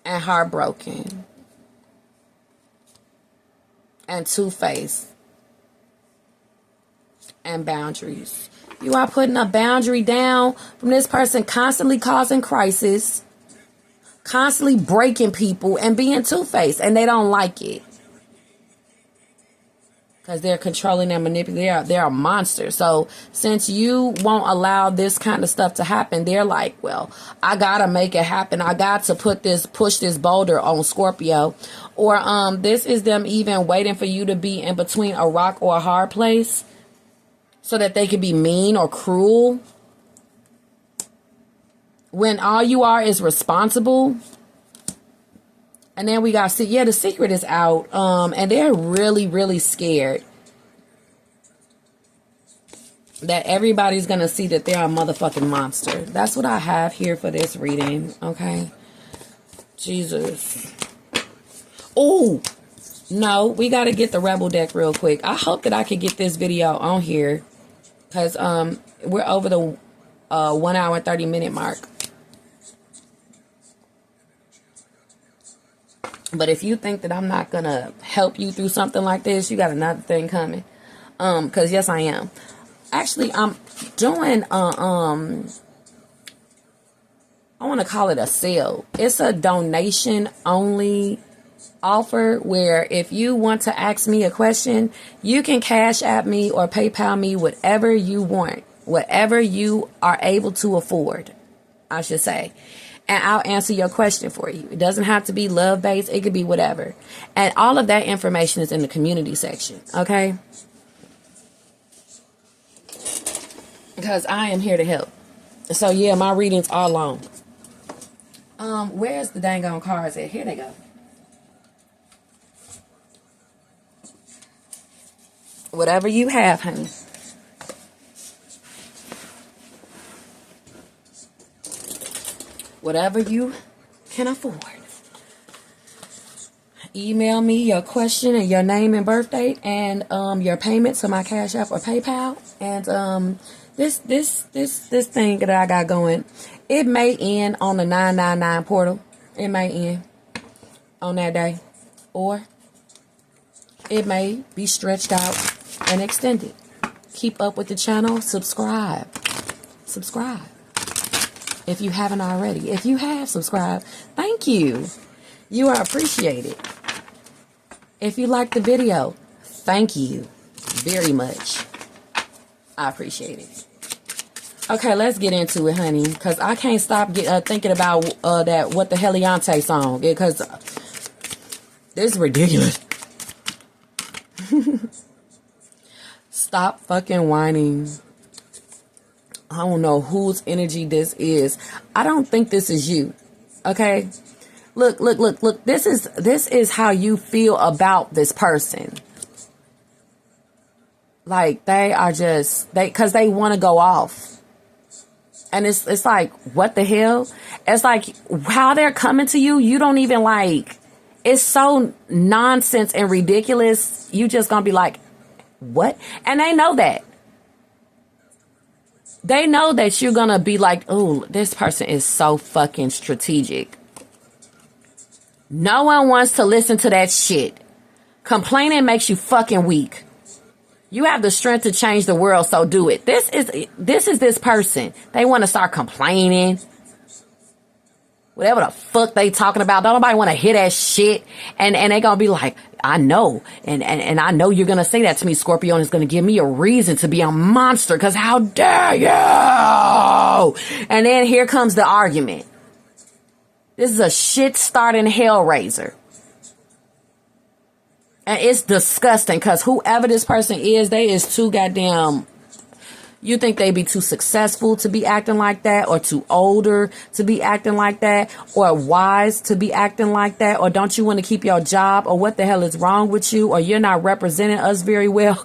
And heartbroken. And two-faced. And boundaries. You are putting a boundary down from this person constantly causing crisis. Constantly breaking people and being two-faced, and they don't like it because they're controlling and manipulating. They're a monster. So since you won't allow this kind of stuff to happen, they're like, well, I gotta make it happen. I got to push this boulder on Scorpio. Or this is them even waiting for you to be in between a rock or a hard place so that they can be mean or cruel. When all you are is responsible. And then we got, the secret is out. And they're really, really scared that everybody's going to see that they're a motherfucking monster. That's what I have here for this reading. Okay. Jesus. Oh, no, we got to get the Rebel deck real quick. I hope that I could get this video on here. Because we're over the 1 hour and 30 minute mark. But if you think that I'm not going to help you through something like this, you got another thing coming. Because yes, I am. Actually, I'm doing, I want to call it a sale. It's a donation only offer where if you want to ask me a question, you can Cash App me or PayPal me whatever you want. Whatever you are able to afford, I should say. And I'll answer your question for you. It doesn't have to be love-based. It could be whatever. And all of that information is in the community section. Okay? Because I am here to help. So, yeah, my readings are long. Where's the dang on cards at? Here they go. Whatever you have, honey. Whatever you can afford. Email me your question and your name and birth date and your payment to my Cash App or PayPal. And this thing that I got going, it may end on the 999 portal. It may end on that day. Or it may be stretched out and extended. Keep up with the channel. Subscribe. Subscribe. If you haven't already. If you have subscribed, thank you. You are appreciated. If you liked the video, thank you very much. I appreciate it. Okay, let's get into it, honey. Because I can't stop thinking about that What the Heliante song. Because this is ridiculous. Stop fucking whining. I don't know whose energy this is. I don't think this is you. Okay? Look. This is how you feel about this person. Like, they are just, because they want to go off. And it's like, what the hell? It's like, how they're coming to you, you don't even like, it's so nonsense and ridiculous. You just gonna be like, what? And they know that. They know that you're going to be like, oh, this person is so fucking strategic. No one wants to listen to that shit. Complaining makes you fucking weak. You have the strength to change the world, so do it. This is this person. They want to start complaining. Whatever the fuck they talking about. Don't nobody want to hear that shit. And they going to be like, I know. And I know you're going to say that to me, Scorpio, and it's going to give me a reason to be a monster. Because how dare you? And then here comes the argument. This is a shit-starting hellraiser. And it's disgusting because whoever this person is, they is too goddamn... You think they be too successful to be acting like that, or too older to be acting like that, or wise to be acting like that, or don't you want to keep your job, or what the hell is wrong with you, or you're not representing us very well.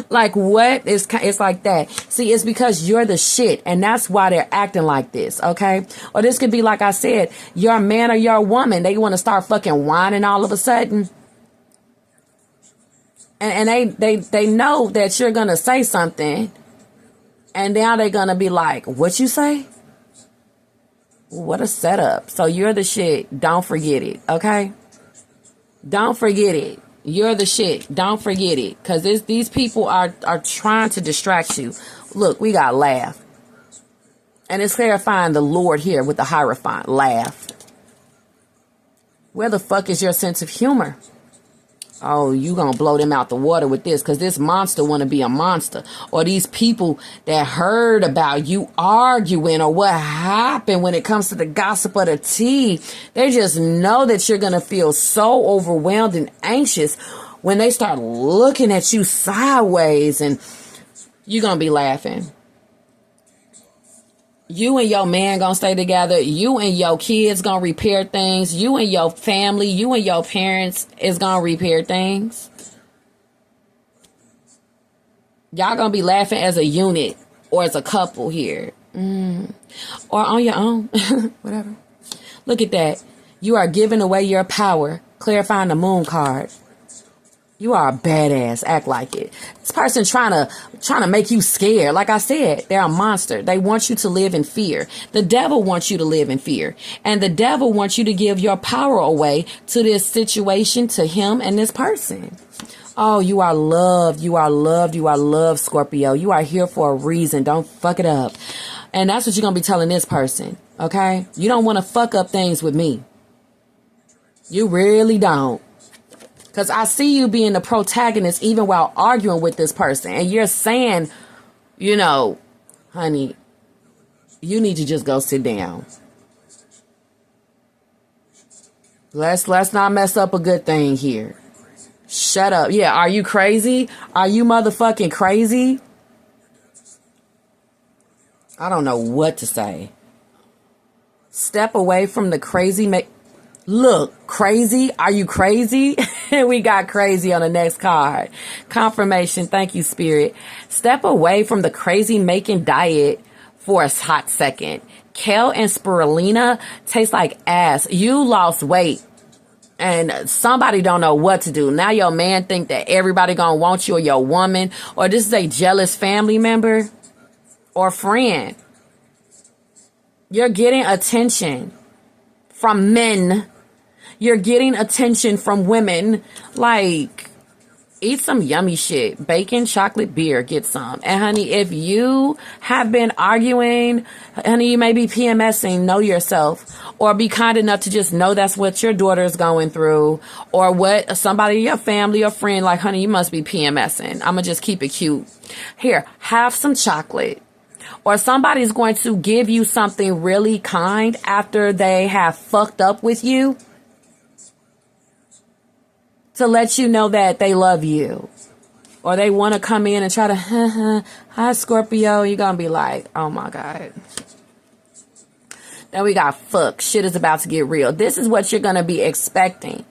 Like, what? It's like that. See, it's because you're the shit, and that's why they're acting like this, okay? Or this could be, like I said, your man or your woman, they want to start fucking whining all of a sudden. And they know that you're going to say something, and now they're going to be like, what you say? What a setup. So you're the shit. Don't forget it, okay? Don't forget it. You're the shit. Don't forget it. Because these people are trying to distract you. Look, we got laugh. And it's clarifying the Lord here with the Hierophant. Laugh. Where the fuck is your sense of humor? Oh, you gonna blow them out the water with this because this monster want to be a monster. Or these people that heard about you arguing or what happened when it comes to the gossip of the tea. They just know that you're gonna feel so overwhelmed and anxious when they start looking at you sideways, and you're gonna be laughing. You and your man gonna stay together. You and your kids gonna repair things. You and your family, you and your parents is gonna repair things. Y'all gonna be laughing as a unit or as a couple here. Or on your own. Whatever. Look at that. You are giving away your power. Clarifying the moon card. You are a badass. Act like it. This person trying to make you scared. Like I said, they're a monster. They want you to live in fear. The devil wants you to live in fear. And the devil wants you to give your power away to this situation, to him and this person. Oh, you are loved. You are loved. You are loved, Scorpio. You are here for a reason. Don't fuck it up. And that's what you're going to be telling this person. Okay? You don't want to fuck up things with me. You really don't. Because I see you being the protagonist even while arguing with this person. And you're saying, you know, honey, you need to just go sit down. Let's not mess up a good thing here. Shut up. Yeah, are you crazy? Are you motherfucking crazy? I don't know what to say. Step away from the crazy. Look, crazy. Are you crazy? We got crazy on the next card. Confirmation. Thank you, Spirit. Step away from the crazy making diet for a hot second. Kale and spirulina taste like ass. You lost weight and somebody don't know what to do. Now your man think that everybody gonna want you, or your woman, or this is a jealous family member or friend. You're getting attention from men. You're getting attention from women. Like, eat some yummy shit. Bacon, chocolate, beer. Get some. And honey, if you have been arguing, honey, you may be PMSing. Know yourself. Or be kind enough to just know that's what your daughter is going through. Or what somebody, your family or friend, like, honey, you must be PMSing. I'm going to just keep it cute. Here, have some chocolate. Or somebody's going to give you something really kind after they have fucked up with you, to let you know that they love you. Or they want to come in and try to, hi, Scorpio. You're going to be like, oh my God. Then we got fuck. Shit is about to get real. This is what you're going to be expecting.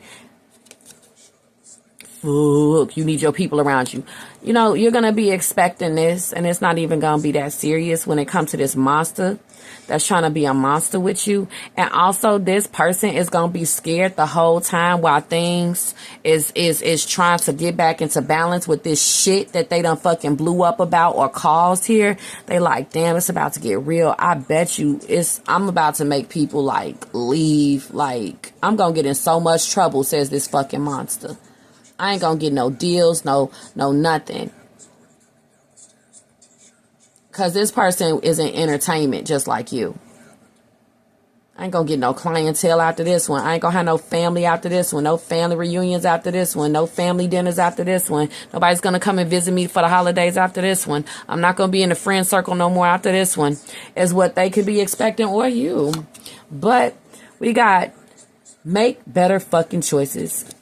Fuck. You need your people around you. You know, you're going to be expecting this, and it's not even going to be that serious when it comes to this monster that's trying to be a monster with you. And also, this person is going to be scared the whole time while things is trying to get back into balance with this shit that they done fucking blew up about or caused here. They like, damn, it's about to get real. I bet you I'm about to make people like leave. Like, I'm going to get in so much trouble, says this fucking monster. I ain't gonna get no deals, no nothing. Because this person is in entertainment just like you. I ain't gonna get no clientele after this one. I ain't gonna have no family after this one. No family reunions after this one. No family dinners after this one. Nobody's gonna come and visit me for the holidays after this one. I'm not gonna be in the friend circle no more after this one. Is what they could be expecting, or you. But we got make better fucking choices.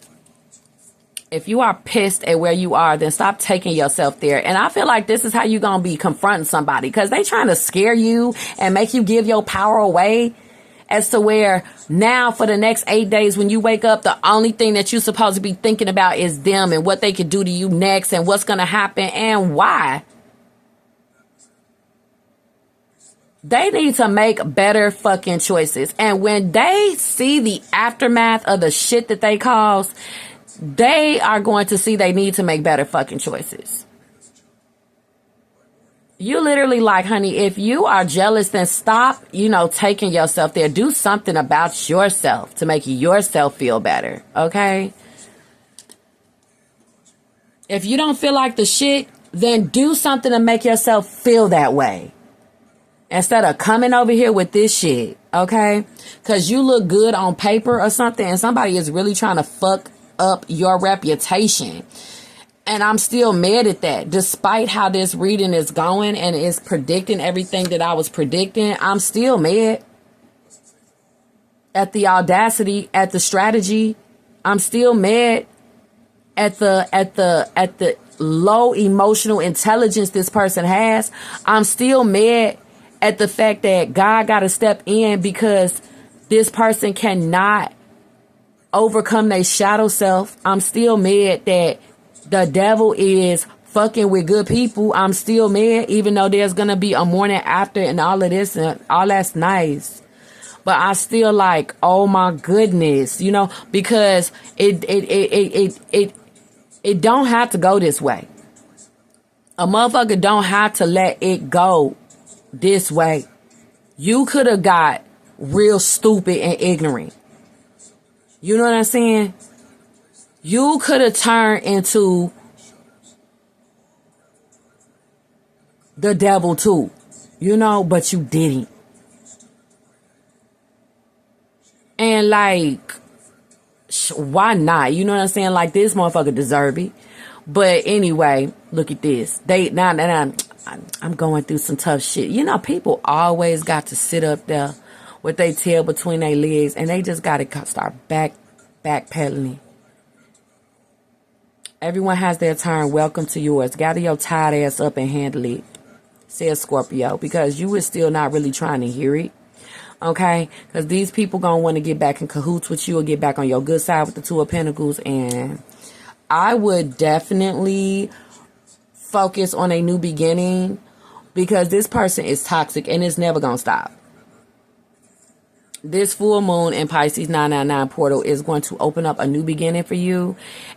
If you are pissed at where you are, then stop taking yourself there. And I feel like this is how you're going to be confronting somebody, because they trying to scare you and make you give your power away. as to where now for the next 8 days when you wake up, the only thing that you're supposed to be thinking about is them and what they could do to you next and what's going to happen and why. They need to make better fucking choices. And when they see the aftermath of the shit that they cause, they are going to see they need to make better fucking choices. You literally like, honey, if you are jealous, then stop, taking yourself there. Do something about yourself to make yourself feel better, okay? If you don't feel like the shit, then do something to make yourself feel that way. Instead of coming over here with this shit, okay? Because you look good on paper or something, and somebody is really trying to fuck up your reputation. And I'm still mad at that. Despite how this reading is going and is predicting everything that I was predicting, I'm still mad at the audacity, at the strategy. I'm still mad at the low emotional intelligence this person has. I'm still mad at the fact that God got to step in because this person cannot overcome their shadow self. I'm still mad that the devil is fucking with good people. I'm still mad, even though there's going to be a morning after and all of this and all that's nice. But I still like, oh my goodness, because it don't have to go this way. A motherfucker don't have to let it go this way. You could have got real stupid and ignorant. You know what I'm saying? You could have turned into the devil too, but you didn't. And like, why not? You know what I'm saying? Like, this motherfucker deserve it. But anyway, look at this. I'm going through some tough shit. People always got to sit up there with their tail between their legs, and they just got to start backpedaling. Everyone has their turn. Welcome to yours. Gather your tired ass up and handle it, says Scorpio, because you is still not really trying to hear it. Okay? Because these people going to want to get back in cahoots with you or get back on your good side with the Two of Pentacles. And I would definitely focus on a new beginning because this person is toxic and it's never going to stop. This full moon in Pisces 999 portal is going to open up a new beginning for you.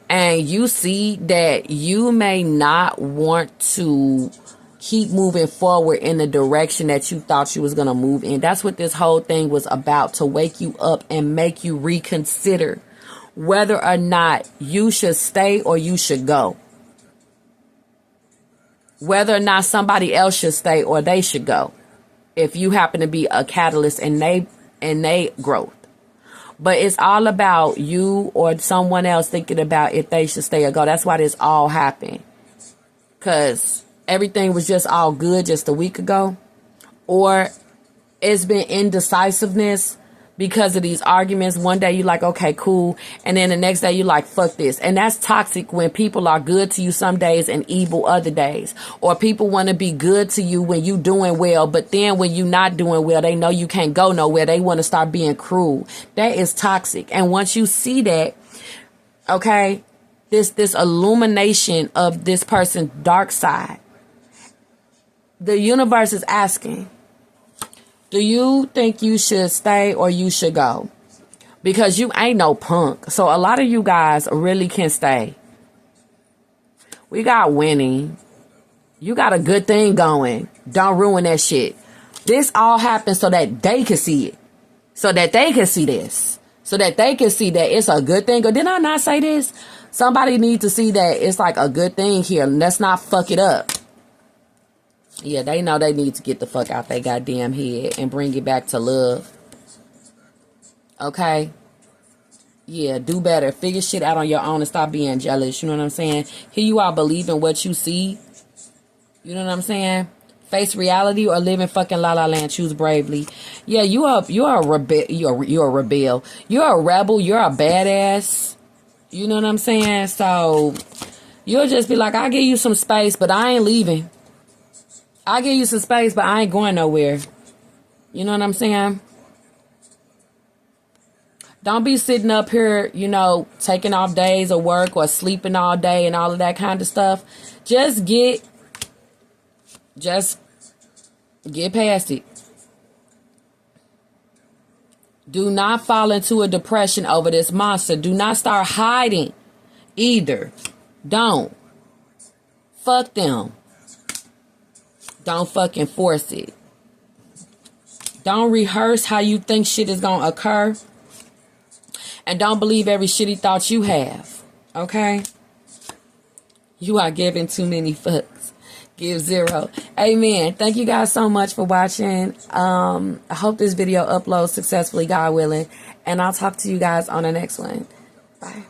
And you see that you may not want to keep moving forward in the direction that you thought you was going to move in. That's what this whole thing was about, to wake you up and make you reconsider whether or not you should stay or you should go. Whether or not somebody else should stay or they should go. If you happen to be a catalyst in they growth. But it's all about you or someone else thinking about if they should stay or go. That's why this all happened. Because everything was just all good just a week ago. Or it's been indecisiveness because of these arguments. One day you're like, okay, cool. And then the next day you're like, fuck this. And that's toxic when people are good to you some days and evil other days. Or people want to be good to you when you doing well. But then when you're not doing well, they know you can't go nowhere. They want to start being cruel. That is toxic. And once you see that, okay, this illumination of this person's dark side, the universe is asking, do you think you should stay or you should go? Because you ain't no punk. So a lot of you guys really can stay. We got winning. You got a good thing going. Don't ruin that shit. This all happened so that they can see it. So that they can see this. So that they can see that it's a good thing. Or did I not say this? Somebody needs to see that it's like a good thing here. Let's not fuck it up. Yeah, they know they need to get the fuck out their goddamn head and bring it back to love. Okay? Yeah, do better. Figure shit out on your own and stop being jealous. You know what I'm saying? Here you are believing what you see. You know what I'm saying? Face reality or live in fucking la la land. Choose bravely. Yeah, you're a rebel. You're a rebel. You're a rebel. You're a badass. You know what I'm saying? So you'll just be like, I'll give you some space, but I ain't leaving. I'll give you some space, but I ain't going nowhere. You know what I'm saying? Don't be sitting up here, you know, taking off days of work or sleeping all day and all of that kind of stuff. Just get past it. Do not fall into a depression over this monster. Do not start hiding either. Don't. Fuck them. Don't fucking force it. Don't rehearse how you think shit is gonna occur. And don't believe every shitty thought you have. Okay? You are giving too many fucks. Give 0. Amen. Thank you guys so much for watching. I hope this video uploads successfully, God willing. And I'll talk to you guys on the next one. Bye.